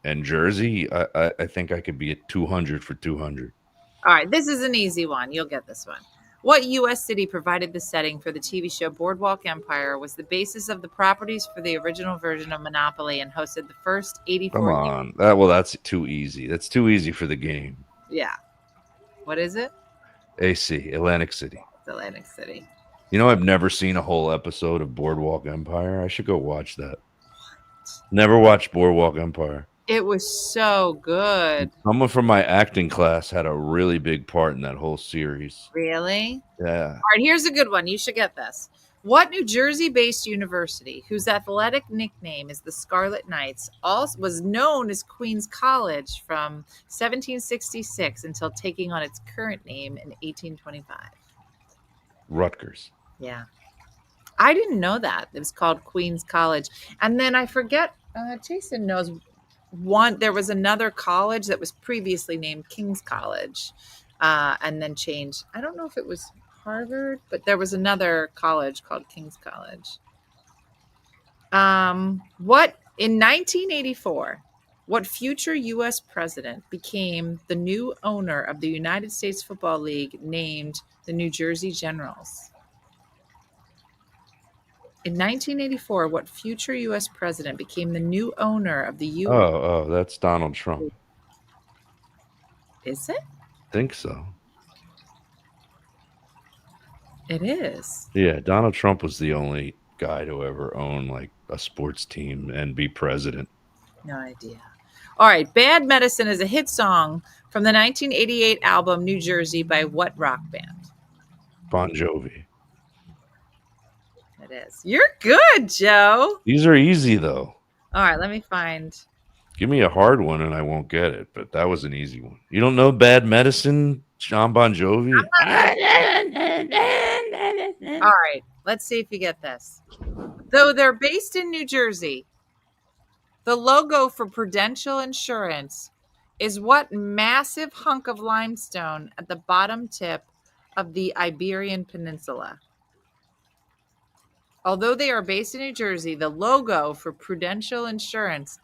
And Jersey, I think I could be at 200 for 200. All right, this is an easy one. You'll get this one. What U.S. city provided the setting for the TV show Boardwalk Empire, was the basis of the properties for the original version of Monopoly, and hosted the first 84 Come on. That's too easy. That's too easy for the game. Yeah. What is it? AC, Atlantic City. It's Atlantic City. You know, I've never seen a whole episode of Boardwalk Empire. I should go watch that. Never watched Boardwalk Empire. It was so good. Someone from my acting class had a really big part in that whole series. Really? Yeah. All right, here's a good one. You should get this. What New Jersey-based university, whose athletic nickname is the Scarlet Knights, also was known as Queens College from 1766 until taking on its current name in 1825? Rutgers. Yeah. I didn't know that. It was called Queens College. And then I forget, Jason knows one. There was another college that was previously named King's College and then changed. I don't know if it was Harvard, but there was another college called King's College. What in 1984, what future U.S. president became the new owner of the United States Football League named the New Jersey Generals? In 1984, what future U.S. president became the new owner of the U.S. Oh, that's Donald Trump. Is it? Think so. It is. Yeah, Donald Trump was the only guy to ever own like a sports team and be president. No idea. All right. Bad Medicine is a hit song from the 1988 album New Jersey by what rock band? Bon Jovi. It is. You're good, Joe. These are easy, though. All right. Let me find. Give me a hard one and I won't get it, but that was an easy one. You don't know Bad Medicine, John Bon Jovi? All right. Let's see if you get this. Though they're based in New Jersey, the logo for Prudential Insurance is what massive hunk of limestone at the bottom tip of the Iberian Peninsula? Although they are based in New Jersey, the logo for Prudential Insurance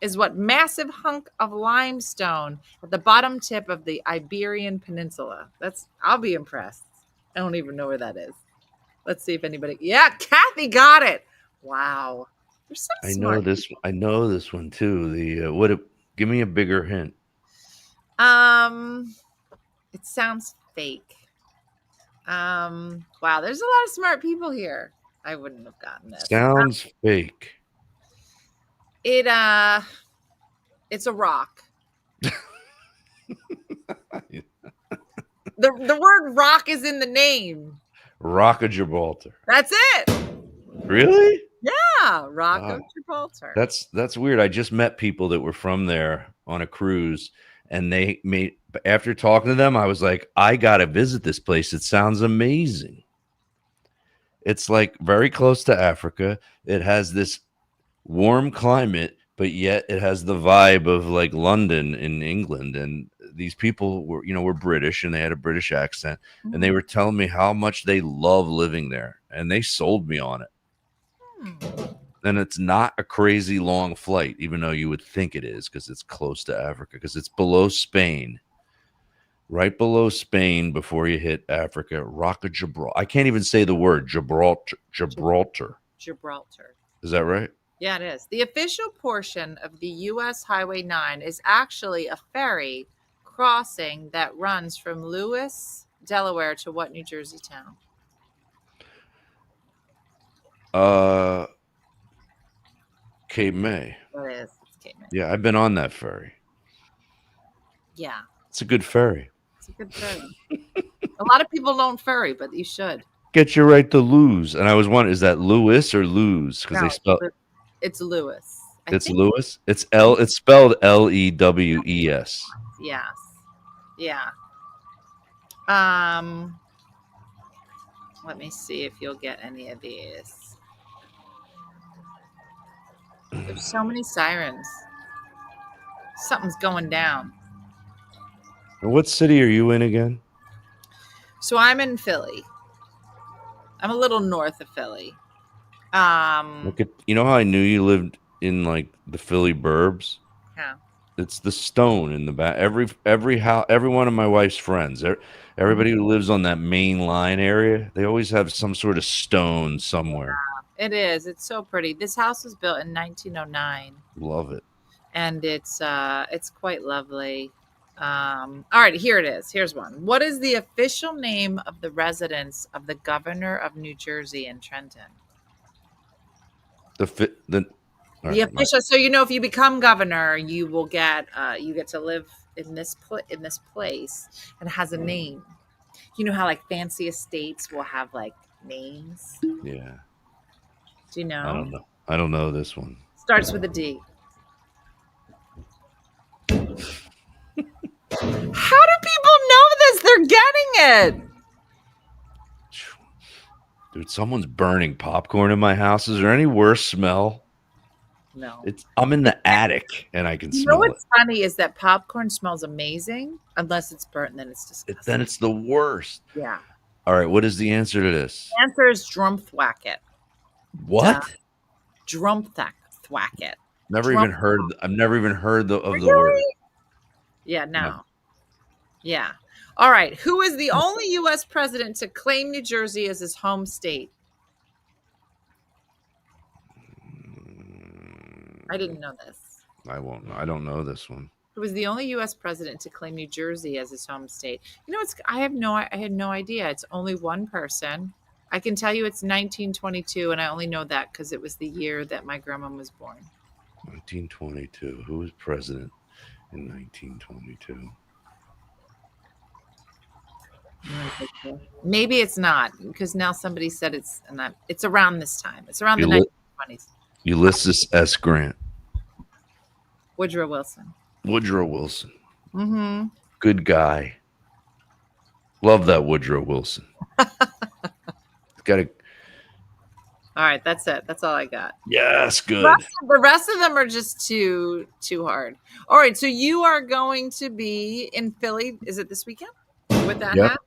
is what massive hunk of limestone at the bottom tip of the Iberian Peninsula. I'll be impressed. I don't even know where that is. Let's see if anybody. Yeah, Kathy got it. Wow. You're so smart. I know this one too. Give me a bigger hint. It sounds fake. Wow, there's a lot of smart people here. I wouldn't have gotten this. Sounds fake. It's a rock. The word rock is in the name. Rock of Gibraltar. That's it. Really? Yeah, Rock of Gibraltar. That's weird. I just met people that were from there on a cruise, and after talking to them, I was like, I gotta visit this place. It sounds amazing. It's like very close to Africa. It has this warm climate, but yet it has the vibe of like London in England. And these people were British, and they had a British accent, and they were telling me how much they love living there, and they sold me on it. And it's not a crazy long flight, even though you would think it is, because it's close to Africa, because it's below Spain. Right below Spain before you hit Africa, Rock of Gibraltar. I can't even say the word Gibraltar. Is that right? Yeah, it is. The official portion of the U.S. Highway 9 is actually a ferry crossing that runs from Lewis, Delaware to what New Jersey town? Cape May. It is. It's Cape May. Yeah, I've been on that ferry. Yeah. It's a good ferry. It's a good ferry. A lot of people don't ferry, but you should. Get you right to Lewis. And I was wondering, is that Lewis or Lewis? Because they spell it's Lewis. It's Lewis. It's spelled Lewes. Yes. Yeah. Let me see if you'll get any of these. There's so many sirens. Something's going down. And what city are you in again? So I'm in Philly. I'm a little north of Philly. You know how I knew you lived in like the Philly burbs? Yeah. It's the stone in the back. Every house, every one of my wife's friends, everybody who lives on that main line area, they always have some sort of stone somewhere. It is. It's so pretty. This house was built in 1909, Love it. and it's quite lovely. All right, here it is. Here's one. What is the official name of the residence of the governor of New Jersey in Trenton? The official. So if you become governor, you will get to live in this place, and it has a name. You know how like fancy estates will have like names. Yeah. Do you know? I don't know. I don't know this one. Starts with a D. How do people know this? They're getting it. Dude, someone's burning popcorn in my house. Is there any worse smell? No. I'm in the attic and I can smell it. What's funny is that popcorn smells amazing unless it's burnt, and then it's disgusting. Then it's the worst. Yeah. All right, what is the answer to this? The answer is Drumthwacket. What? Drumthwacket. Never even heard of the word. Yeah, no. Yeah. All right. Who is the only U.S. president to claim New Jersey as his home state? I didn't know this. I won't know. I don't know this one. Who was the only U.S. president to claim New Jersey as his home state? I had no idea. It's only one person. I can tell you it's 1922, and I only know that because it was the year that my grandma was born. 1922. Who was president in 1922? Maybe it's not, because now somebody said it's around this time. It's around the 1920s. Ulysses S. Grant. Woodrow Wilson. Mm-hmm. Good guy. Love that Woodrow Wilson. Got a. All right, that's it. That's all I got. Yes, good. The rest of them are just too hard. All right, so you are going to be in Philly. Is it this weekend? With that hat?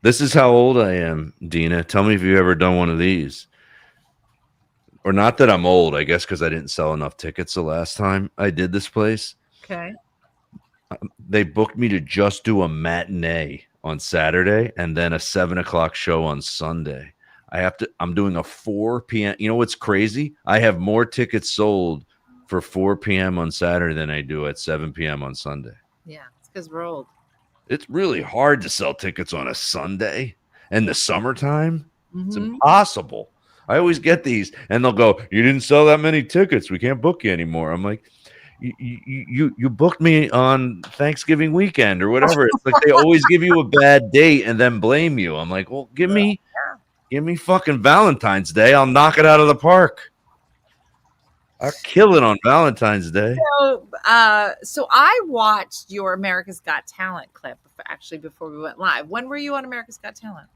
This is how old I am, Dina. Tell me if you've ever done one of these. Or not that I'm old, I guess, because I didn't sell enough tickets the last time I did this place. Okay. They booked me to just do a matinee on Saturday and then a 7:00 show on Sunday. I'm doing a 4 p.m. You know what's crazy? I have more tickets sold for 4 p.m. on Saturday than I do at 7 p.m. on Sunday. Yeah, it's because we're old. It's really hard to sell tickets on a Sunday in the summertime. Mm-hmm. It's impossible. I always get these, and they'll go, "You didn't sell that many tickets. We can't book you anymore." I'm like, "You booked me on Thanksgiving weekend or whatever." It's like they always give you a bad date and then blame you. I'm like, "Well, give me fucking Valentine's Day. I'll knock it out of the park. I'll kill it on Valentine's Day." So I watched your America's Got Talent clip actually before we went live. When were you on America's Got Talent?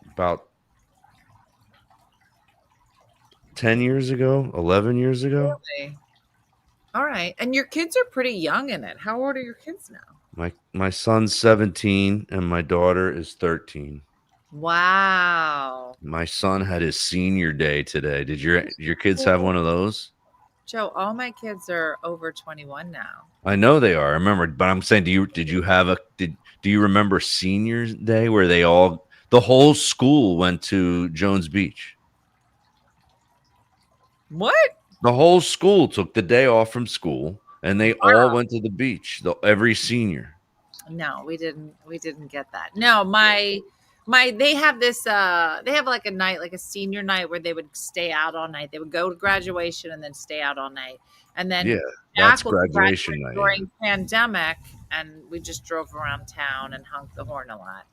About 10 years ago, 11 years ago. Really? All right. And your kids are pretty young in it. How old are your kids now? My son's 17 and my daughter is 13. Wow. My son had his senior day today. Did your kids have one of those? Joe, all my kids are over 21 now. I know they are. I remember, but I'm saying, do you remember seniors day where the whole school went to Jones Beach? What? The whole school took the day off from school and they all went to the beach. Every senior. No, we didn't get that. No, they have this they have like a night, like a senior night where they would stay out all night. They would go to graduation and then stay out all night. And then that's graduation night during pandemic, and we just drove around town and honked the horn a lot.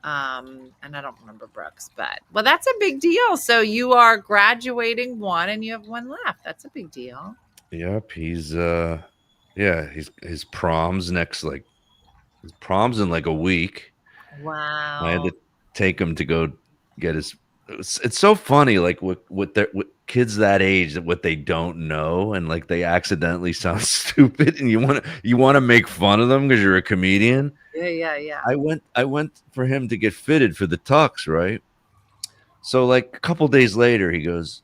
And I don't remember Brooks, but that's a big deal. So you are graduating one and you have one left. That's a big deal. Yep, he's his prom's his prom's in like a week. Wow. I had to take him to go get his. It's so funny, like what kids that age, what they don't know, and like they accidentally sound stupid, and you want to make fun of them because you're a comedian. Yeah. I went for him to get fitted for the tux, right? So like a couple days later, he goes,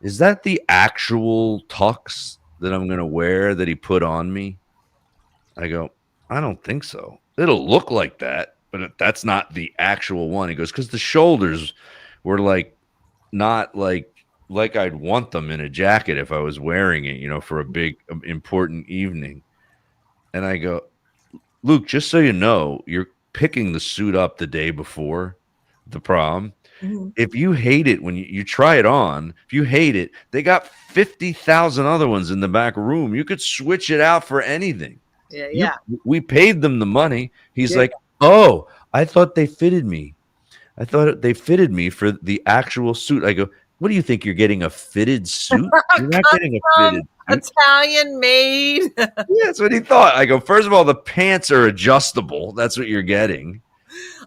"Is that the actual tux that I'm gonna wear that he put on me?" I go, "I don't think so. It'll look like that, but that's not the actual one." He goes, "Because the shoulders were like not like I'd want them in a jacket if I was wearing it, for a big important evening." And I go, "Luke, just so you know, you're picking the suit up the day before the prom. Mhm. If you hate it when you try it on, if you hate it, they got 50,000 other ones in the back room. You could switch it out for anything. Yeah, You yeah. We paid them the money." He's Yeah, like, "Oh, I thought they fitted me. I thought they fitted me for the actual suit." I go, "What do you think? You're getting a fitted suit? You're not getting a custom fitted suit." Italian made. Yeah, that's what he thought. I go, "First of all, the pants are adjustable. That's what you're getting."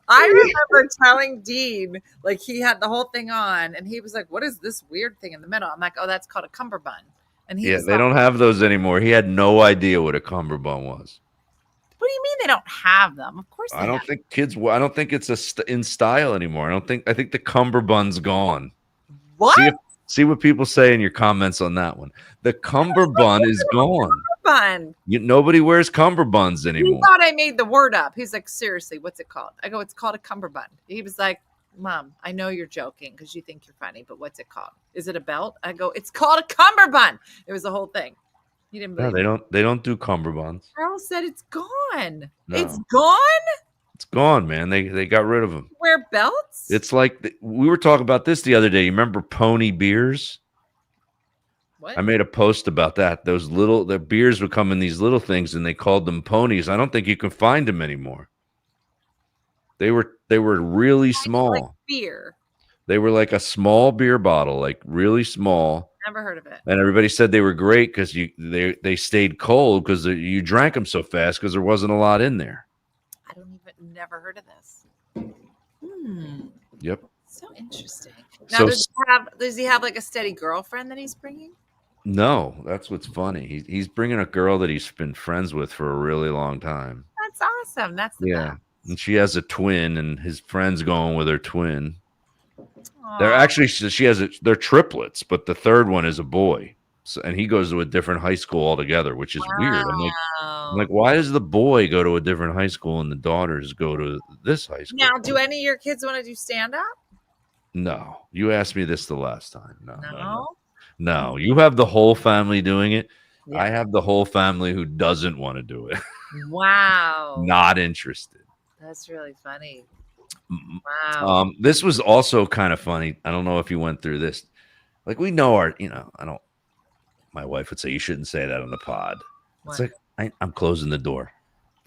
I remember telling Dean, like he had the whole thing on, and he was like, "What is this weird thing in the middle?" I'm like, "Oh, that's called a cummerbund." And he Yeah, was they like, don't have those anymore. He had no idea what a cummerbund was. "What do you mean they don't have them? Of course they I don't have." think I don't think it's in style anymore. I think the cummerbund's gone. What? See what people say in your comments on that one. The cummerbund is gone. Cummerbund. Nobody wears cummerbunds He anymore. thought I made the word up. He's like, "Seriously, what's it called?" I go, "It's called a cummerbund." He was like, "Mom, I know you're joking because you think you're funny, but what's it called? Is it a belt?" I go, "It's called a cummerbund." It was the whole thing. He didn't No, believe me. they don't do cummerbunds. Carl said it's gone. No. It's gone? It's gone, man. They got rid of them. Wear belts? It's like we were talking about this the other day. You remember pony beers? What? I made a post about that. The beers would come in these little things, and they called them ponies. I don't think you can find them anymore. They were really small. Like beer. They were like a small beer bottle, like really small. Never heard of it. And everybody said they were great because they stayed cold because you drank them so fast because there wasn't a lot in there. I never heard of this. Yep. So interesting. Now, So does he have like a steady girlfriend that he's bringing? no, that's what's funny. He's bringing a girl that he's been friends with for a really long time. That's awesome. That's the best. And she has a twin, and his friend's going with her twin. Aw. They're actually they're triplets, but the third one is a boy. So, and he goes to a different high school altogether, which is weird. I'm like, why does the boy go to a different high school and the daughters go to this high school? Now, do any of your kids want to do stand up? No, you asked me this the last time. No. You have the whole family doing it. Yeah. I have the whole family who doesn't want to do it. Wow. Not interested. That's really funny. Wow. This was also kind of funny. I don't know if you went through this. Like we know my wife would say you shouldn't say that on the pod. What? It's like I'm closing the door.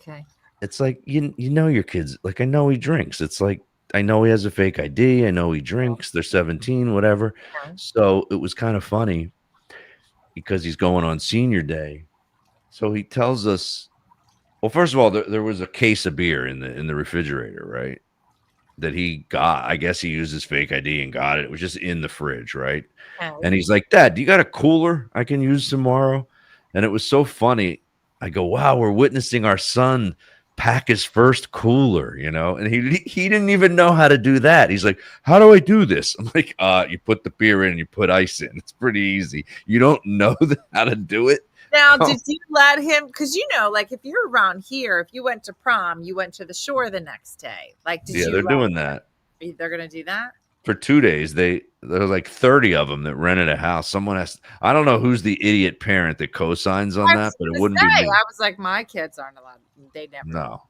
Okay. It's like you know your kids. Like I know he drinks. It's like I know he has a fake ID. I know he drinks. They're 17, whatever. Okay. So it was kind of funny because he's going on senior day. So he tells us, well, first of all, there was a case of beer in the refrigerator, right? That he got. I guess he used his fake ID and got it. It was just in the fridge, right? Okay. And he's like, "Dad, do you got a cooler I can use tomorrow?" And it was so funny. I go, "Wow, we're witnessing our son pack his first cooler," and he didn't even know how to do that. He's like, "How do I do this?" I'm like, you put the beer in and you put ice in. It's pretty easy. You don't know how to do it. Now, did you let him, because like if you're around here, if you went to prom, you went to the shore the next day. Like, they're doing that. They're going to do that? For 2 days, there were like 30 of them that rented a house. I don't know who's the idiot parent that co-signs on that, but it wouldn't be me. I was like, my kids aren't allowed. They never. No.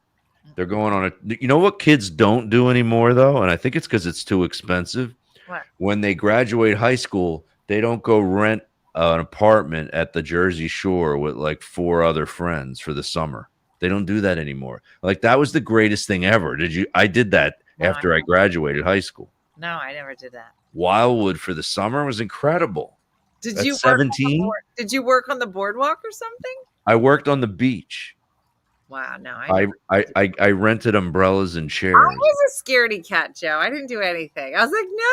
They're going on you know what kids don't do anymore, though? And I think it's because it's too expensive. What? When they graduate high school, they don't go rent an apartment at the Jersey Shore with like 4 other friends for the summer. They don't do that anymore. Like that was the greatest thing ever. I did that after I graduated high school. No, I never did that. Wildwood for the summer was incredible. Did you 17? Did you work on the boardwalk or something? I worked on the beach. Wow, no. I rented umbrellas and chairs. I was a scaredy cat, Joe. I didn't do anything. I was like, no,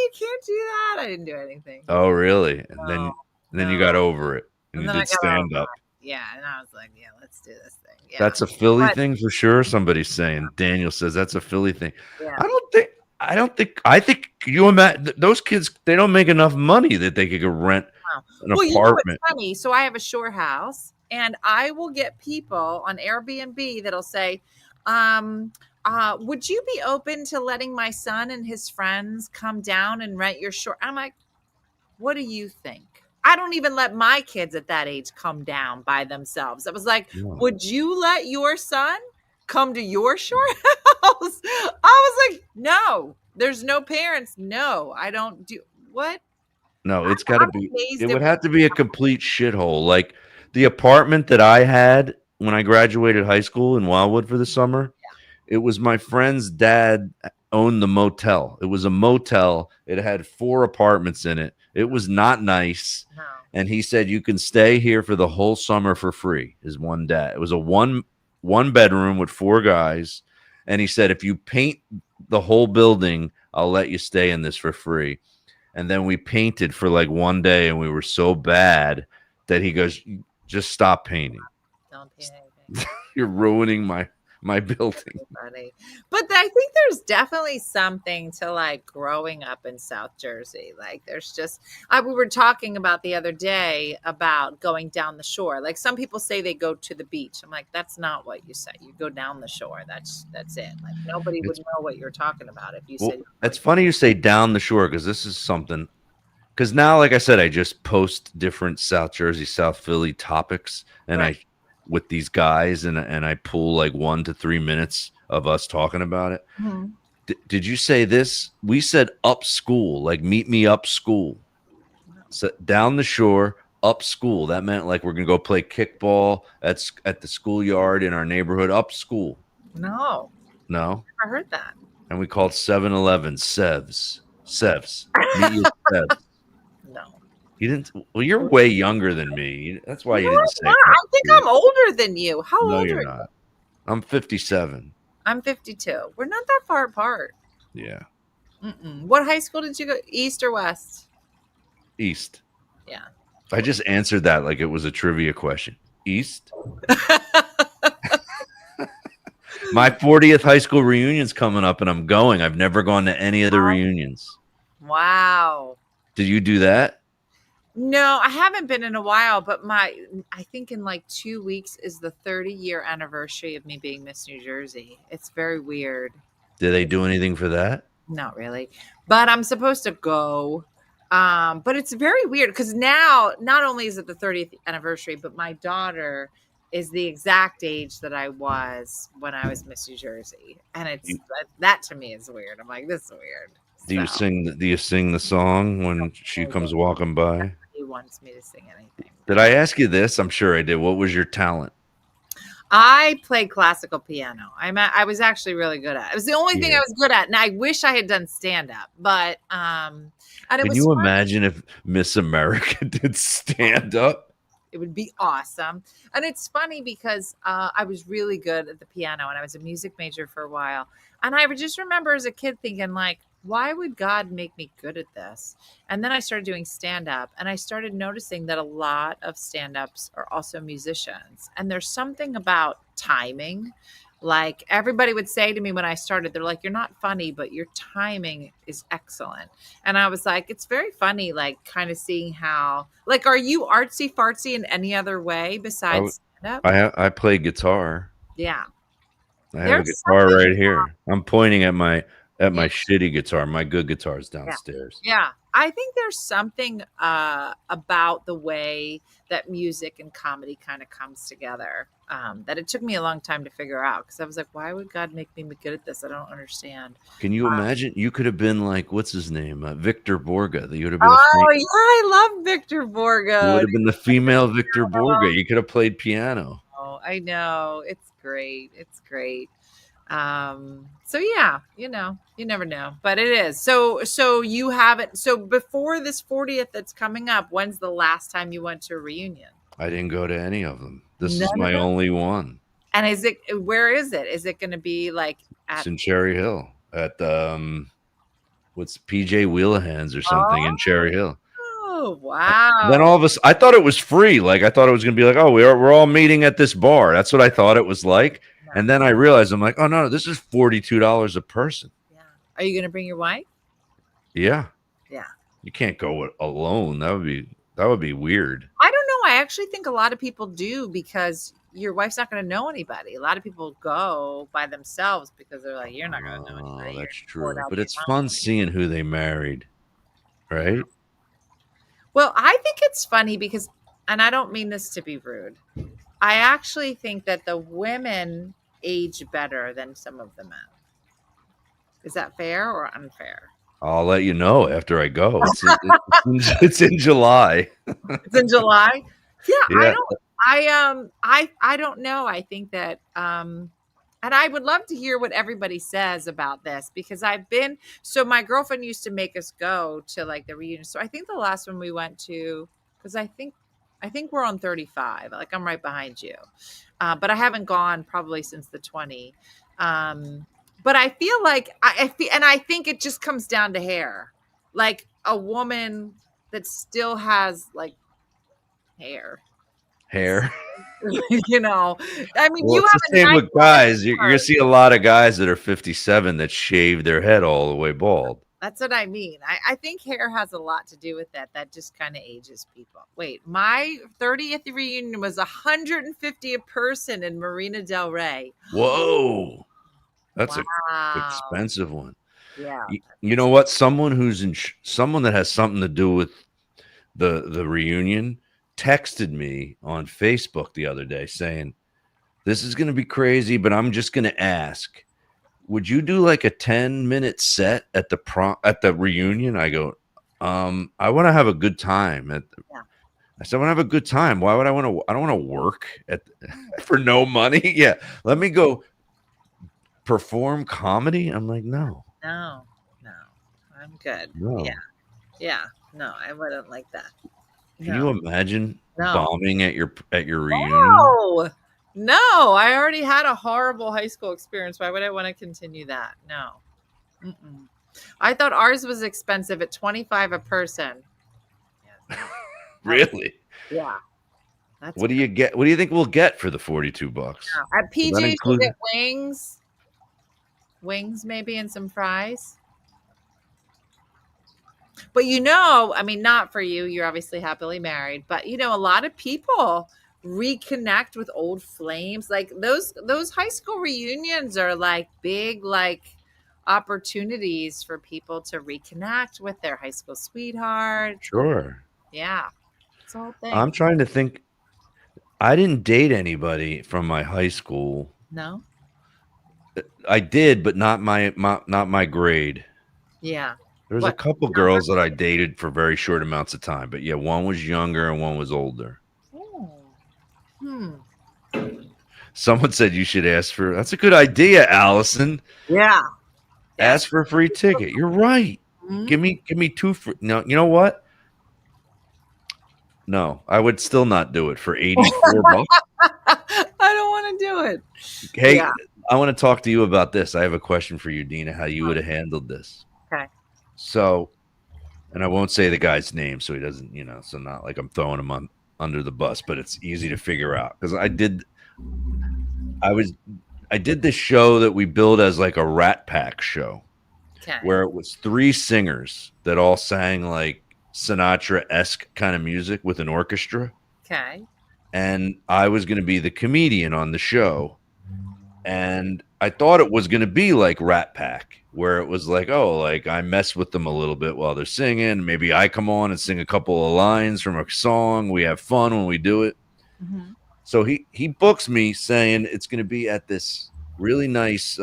you can't do that. I didn't do anything. Oh, really? And then you got over it and you did stand up. Yeah, and I was like, yeah, let's do this thing. Yeah. That's a Philly thing for sure. Somebody's saying. Daniel says that's a Philly thing. Yeah. I don't think. I think you imagine those kids, they don't make enough money that they could go rent Wow. an Well, you know what's apartment. funny? So I have a shore house, and I will get people on Airbnb that'll say, would you be open to letting my son and his friends come down and rent your shore? I'm like, what do you think? I don't even let my kids at that age come down by themselves. I was like, No. would you let your son come to your shore house? I was like, no, there's no parents. No, I don't do what? No, it's got to be. Amazed It at would have to be a complete shithole. Like the apartment that I had when I graduated high school in Wildwood for the summer. It was my friend's dad owned the motel. It was a motel. It had 4 apartments in it. It was not nice. No. And he said you can stay here for the whole summer for free. His one dad. It was a one bedroom with 4 guys. And he said if you paint the whole building, I'll let you stay in this for free. And then we painted for like one day, and we were so bad that he goes, just stop painting. Don't paint anything. You're ruining my building. Funny. But I think there's definitely something to like growing up in South Jersey. Like there's just, we were talking about the other day about going down the shore. Like some people say they go to the beach. I'm like, that's not what you say. You go down the shore. That's it. Like nobody would know what you're talking about if you said. It's funny you say down the shore, because this is something. Because now, like I said, I just post different South Jersey, South Philly topics, and Right. with these guys, and I pull like 1 to 3 minutes of us talking about it. Mm-hmm. Did you say this? We said up school, like meet me up school. So down the shore, up school. That meant like we're gonna go play kickball at the schoolyard in our neighborhood. Up school. No, No. I heard that. And we called 7-Eleven Sevs. Meet you at Sevs. No. You didn't. Well, you're way younger than me. That's why you didn't say. I think I'm older than you. How No, old are you're you? not. I'm 57. I'm 52. We're not that far apart. Yeah. Mm-mm. What high school did you go? East or West? East. Yeah. I just answered that like it was a trivia question. East. My 40th high school reunion's coming up, and I'm going. I've never gone to any of the reunions. Wow. Did you do that? No, I haven't been in a while, but I think in like 2 weeks is the 30-year anniversary of me being Miss New Jersey. It's very weird. Did they do anything for that? Not really, but I'm supposed to go. But it's very weird because now not only is it the 30th anniversary, but my daughter is the exact age that I was when I was Miss New Jersey, and that to me is weird. I'm like, this is weird. Do you sing the song when she comes walking by? He wants me to sing anything. Did I ask you this? I'm sure I did. What was your talent? I played classical piano. I was actually really good at it. It was the only thing I was good at. And I wish I had done stand-up. But and it Can was you fun. imagine if Miss America did stand-up? It would be awesome. And it's funny because I was really good at the piano, and I was a music major for a while. And I would just remember as a kid thinking, like, why would God make me good at this? And then I started doing stand-up, and I started noticing that a lot of stand-ups are also musicians. And there's something about timing. Like everybody would say to me when I started, they're like, you're not funny, but your timing is excellent. And I was like, it's very funny, like kind of seeing how, like, are you artsy fartsy in any other way besides stand-up? I play guitar. Yeah. I have a guitar right here. I'm pointing at my shitty guitar. My good guitar is downstairs. Yeah. I think there's something about the way that music and comedy kind of comes together that it took me a long time to figure out, because I was like, why would God make me good at this? I don't understand. Can you imagine? You could have been like, what's his name? Victor Borga. You would have been yeah, I love Victor Borga. You would have been the female Victor Borga. You could have played piano. Oh, I know. It's great. It's great. So yeah, you never know, but it is. So you haven't, so before this 40th that's coming up, when's the last time you went to a reunion? I didn't go to any of them. This is my only one. And where is it? Is it going to be like it's in Cherry Hill at what's PJ Wheelahands or something in Cherry Hill. Oh, wow. Then all of us, I thought it was free. Like I thought it was going to be like, oh, we're all meeting at this bar. That's what I thought it was like. And then I realized, I'm like, oh no, this is $42 a person. Yeah. Are you going to bring your wife? Yeah. Yeah. You can't go alone. That would be weird. I don't know. I actually think a lot of people do because your wife's not going to know anybody. A lot of people go by themselves because they're like, you're not going to know Oh, anybody. that's You're poured true. out But the it's alone. fun seeing who they married, right? Well, I think it's funny because, and I don't mean this to be rude, I actually think that the women age better than some of the men. Is that fair or unfair? I'll let you know after I go. It's in July. It's in July. Yeah, Yeah. I don't know. I think that and I would love to hear what everybody says about this because so my girlfriend used to make us go to like the reunion. So I think the last one we went to, because I think we're on 35. Like I'm right behind you. But I haven't gone probably since the 20. But I feel like I feel, and I think it just comes down to hair. Like a woman that still has like hair. Hair. You know, I mean, Well, you it's the have a same nice with guys. You're hair. gonna see a lot of guys that are 57 that shave their head all the way bald. That's what I mean. I think hair has a lot to do with that. That just kind of ages people. Wait, my 30th reunion was 150 a person in Marina Del Rey. Whoa, that's a Wow. expensive one. Yeah. You know what? Someone someone that has something to do with the reunion texted me on Facebook the other day saying, "This is going to be crazy, but I'm just going to ask, would you do like a 10-minute set at the reunion?" I go, I want to have a good time. Yeah. I said, I want to have a good time. Why would I want to? I don't want to work for no money. Yeah, let me go perform comedy. I'm like, no, No, I'm good. no. Yeah. No, I wouldn't like that. Can you imagine No. bombing at your reunion? No. No, I already had a horrible high school experience. Why would I want to continue that? No. Mm-mm. I thought ours was expensive at 25 a person. Yeah. Really? Yeah. That's What do you get? What do you think we'll get for the $42? At Does that PJ's you include- get wings maybe and some fries. But I mean, not for you. You're obviously happily married. But a lot of people reconnect with old flames. Like those high school reunions are like big opportunities for people to reconnect with their high school sweetheart. Sure. Yeah. It's a whole thing. I'm trying to think. I didn't date anybody from my high school. No? I did, but not my grade. Yeah. There was a couple girls that I dated for very short amounts of time, but yeah, one was younger and one was older. Someone said you should ask for. That's a good idea, Allison. Yeah. Ask for a free ticket. You're right. Mhm. Give me two free. No, you know what? No, I would still not do it for $84. I don't want to do it. Hey, Yeah. I want to talk to you about this. I have a question for you, Dina, how you would have handled this. Okay. So, and I won't say the guy's name so he doesn't, so not like I'm throwing him under the bus, but it's easy to figure out because I did this show that we billed as like a Rat Pack show, where it was 3 singers that all sang like Sinatra-esque kind of music with an orchestra. Okay. And I was going to be the comedian on the show. And I thought it was going to be like Rat Pack, where it was like, oh, like I mess with them a little bit while they're singing. Maybe I come on and sing a couple of lines from a song. We have fun when we do it. Mm-hmm. So he books me saying it's going to be at this really nice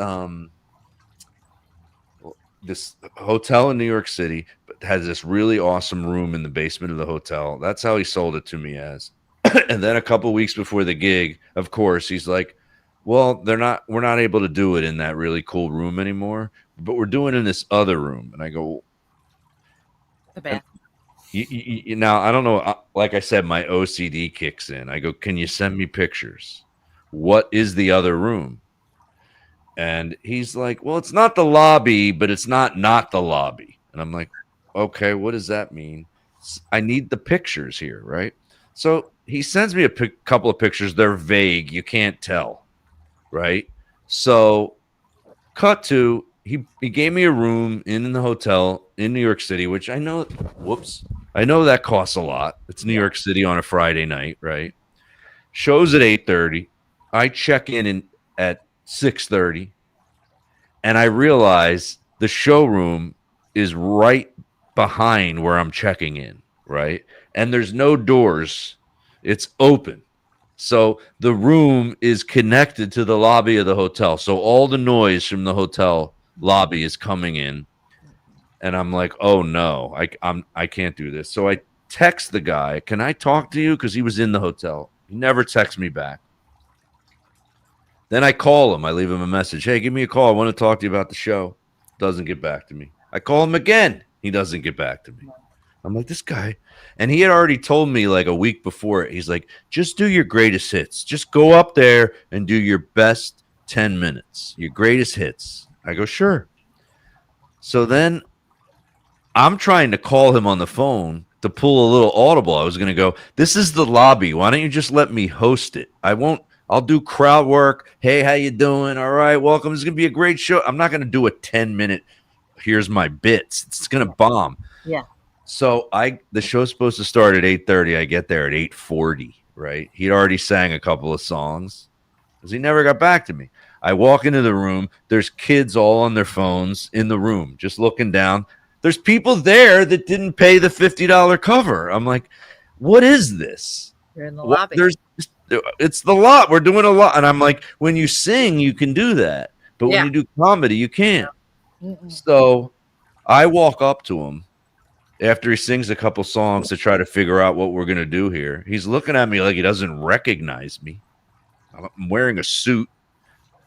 this hotel in New York City, but has this really awesome room in the basement of the hotel. That's how he sold it to me as. And then a couple of weeks before the gig, of course, he's like, well, we're not able to do it in that really cool room anymore, but we're doing it in this other room. And I go, The bathroom. Now, I don't know. Like I said, my OCD kicks in. I go, can you send me pictures? What is the other room? And he's like, well, it's not the lobby, but it's not the lobby. And I'm like, okay, what does that mean? I need the pictures here, right? So he sends me a couple of pictures. They're vague. You can't tell, right? So cut to, he gave me a room in the hotel in New York City, which I know. Whoops, I know that costs a lot. It's New York City on a Friday night, right? Show's at 8:30. I check in at 6:30, and I realize the showroom is right behind where I'm checking in, right? And there's no doors. It's open. So the room is connected to the lobby of the hotel. So all the noise from the hotel lobby is coming in. And I'm like, oh no, I can't do this. So I text the guy, can I talk to you? Because he was in the hotel. He never texts me back. Then I call him. I leave him a message. Hey, give me a call. I want to talk to you about the show. Doesn't get back to me. I call him again. He doesn't get back to me. I'm like, this guy. And he had already told me like a week before. He's like, just do your greatest hits. Just go up there and do your best 10 minutes, your greatest hits. I go, sure. So then I'm trying to call him on the phone to pull a little audible. I was going to go, this is the lobby. Why don't you just let me host it? I'll do crowd work. Hey, how you doing? All right, welcome. It's going to be a great show. I'm not going to do a 10-minute, here's my bits. It's going to bomb. Yeah. So the show's supposed to start at 8:30. I get there at 8:40, right? He'd already sang a couple of songs because he never got back to me. I walk into the room. There's kids all on their phones in the room, just looking down. There's people there that didn't pay the $50 cover. I'm like, what is this? You're in the lobby. It's the lot. We're doing a lot. And I'm like, when you sing, you can do that. But when you do comedy, you can't. So I walk up to him after he sings a couple songs to try to figure out what we're going to do here. He's looking at me like he doesn't recognize me. I'm wearing a suit.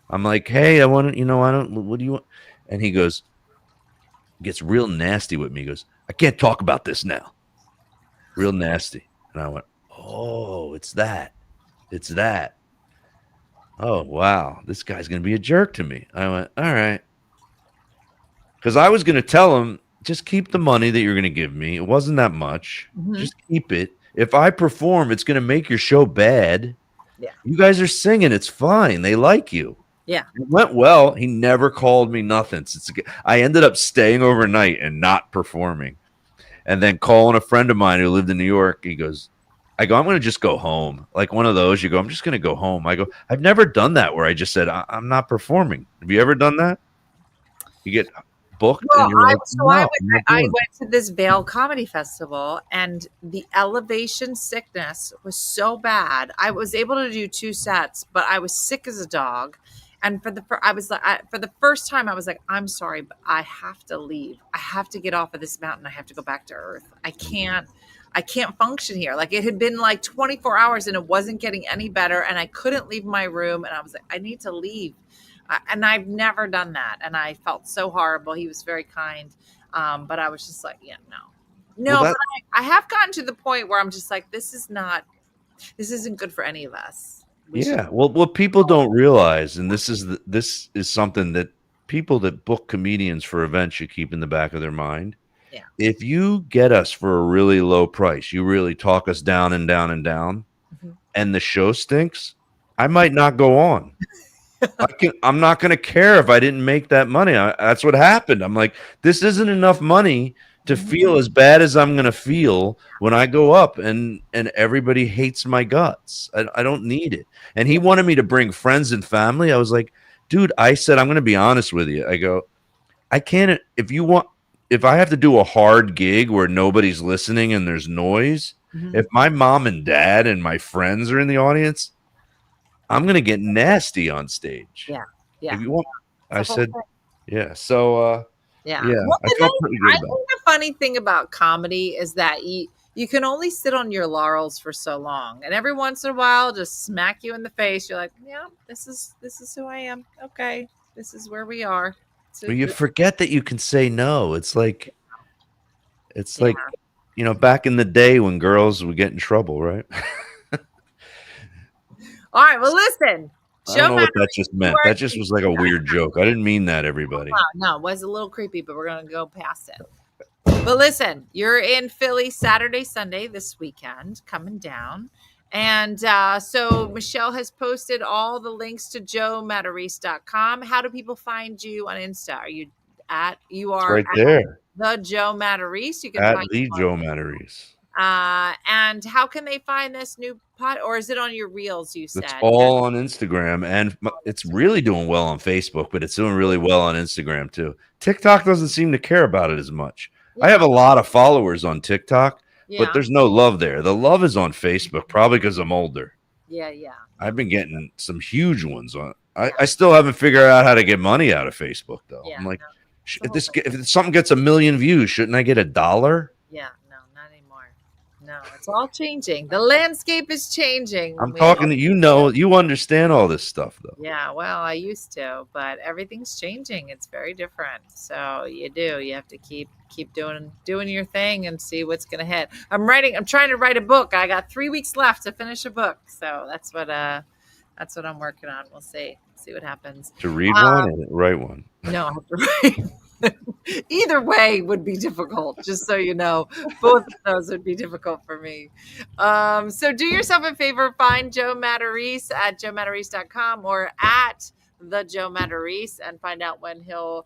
I'm like, hey, what do you want? And he gets real nasty with me. He goes, I can't talk about this now. Real nasty. And I went, oh, it's that. It's that. Oh, wow. This guy's going to be a jerk to me. I went, all right. Because I was going to tell him, just keep the money that you're going to give me. It wasn't that much. Mm-hmm. Just keep it. If I perform, it's going to make your show bad. Yeah. You guys are singing. It's fine. They like you. Yeah. It went well. He never called me nothing. I ended up staying overnight and not performing. And then calling a friend of mine who lived in New York. I go, I'm going to just go home. Like one of those, you go, I'm just going to go home. I go, I've never done that where I just said, I'm not performing. Have you ever done that? You get booked? Well, and you're like, I went to this Vail Comedy Festival, and the elevation sickness was so bad. I was able to do 2 sets, but I was sick as a dog. And for the first time, I was like, I'm sorry, but I have to leave. I have to get off of this mountain. I have to go back to Earth. I can't function here. Like it had been like 24 hours and it wasn't getting any better. And I couldn't leave my room. And I was like, I need to leave. And I've never done that. And I felt so horrible. He was very kind. But I was just like, yeah, no, but I have gotten to the point where I'm just like, this isn't good for any of us. Well, what people don't realize, and this is something that people that book comedians for events should keep in the back of their mind. Yeah. If you get us for a really low price, you really talk us down and down and down, and the show stinks, I might not go on. I'm not going to care if I didn't make that money. That's what happened. I'm like, this isn't enough money to feel as bad as I'm going to feel when I go up and everybody hates my guts. I don't need it. And he wanted me to bring friends and family. I was like, dude, I said, I'm going to be honest with you. I go, I can't, if I have to do a hard gig where nobody's listening and there's noise, if my mom and dad and my friends are in the audience, I'm going to get nasty on stage. Yeah. If you want, I said, yeah. So, yeah. Well, I felt pretty good I think the funny thing about comedy is that you can only sit on your laurels for so long, and every once in a while, just smack you in the face. You're like, yeah, this is who I am. Okay, this is where we are. But you forget that you can say no. It's like, back in the day when girls would get in trouble, right? All right. Well, listen. I don't know what that just meant. That just was like a weird joke. I didn't mean that, everybody. No, it was a little creepy, but we're going to go past it. But listen, you're in Philly Saturday, Sunday this weekend, coming down. And so Michelle has posted all the links to joematarese.com. How do people find you on Insta? You It's are right at there the Joe Matarese. You can at find the Joe Matarese. and how can they find this new pod, or is it on your reels? You It's said all on Instagram, and it's really doing well on Facebook, but it's doing really well on Instagram too. TikTok doesn't seem to care about it as much. I have a lot of followers on TikTok, but there's no love there. The love is on Facebook, probably because I'm older. Yeah. I've been getting some huge ones on. I still haven't figured out how to get money out of Facebook though. I'm like, if something gets 1 million views, shouldn't I get $1? Yeah, no, not anymore. No, it's all changing. The landscape is changing. I'm talking to you understand all this stuff though. Yeah, well, I used to, but everything's changing. It's very different. So you have to keep doing your thing and see what's gonna hit. I'm trying to write a book. I got 3 weeks left to finish a book. So that's what I'm working on. We'll see what happens. To read one or write one? No, I have to write. Either way would be difficult, just so you know. Both of those would be difficult for me. So do yourself a favor, find Joe Matarese at joematarese.com or at the Joe Matarese and find out when he'll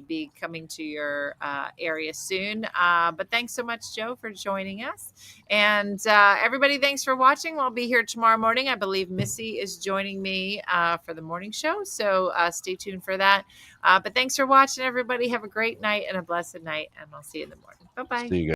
be coming to your area soon. But thanks so much, Joe, for joining us. And everybody, thanks for watching. We'll be here tomorrow morning. I believe Missy is joining me for the morning show. So stay tuned for that. But thanks for watching, everybody. Have a great night and a blessed night. And I'll see you in the morning. Bye-bye. See you guys.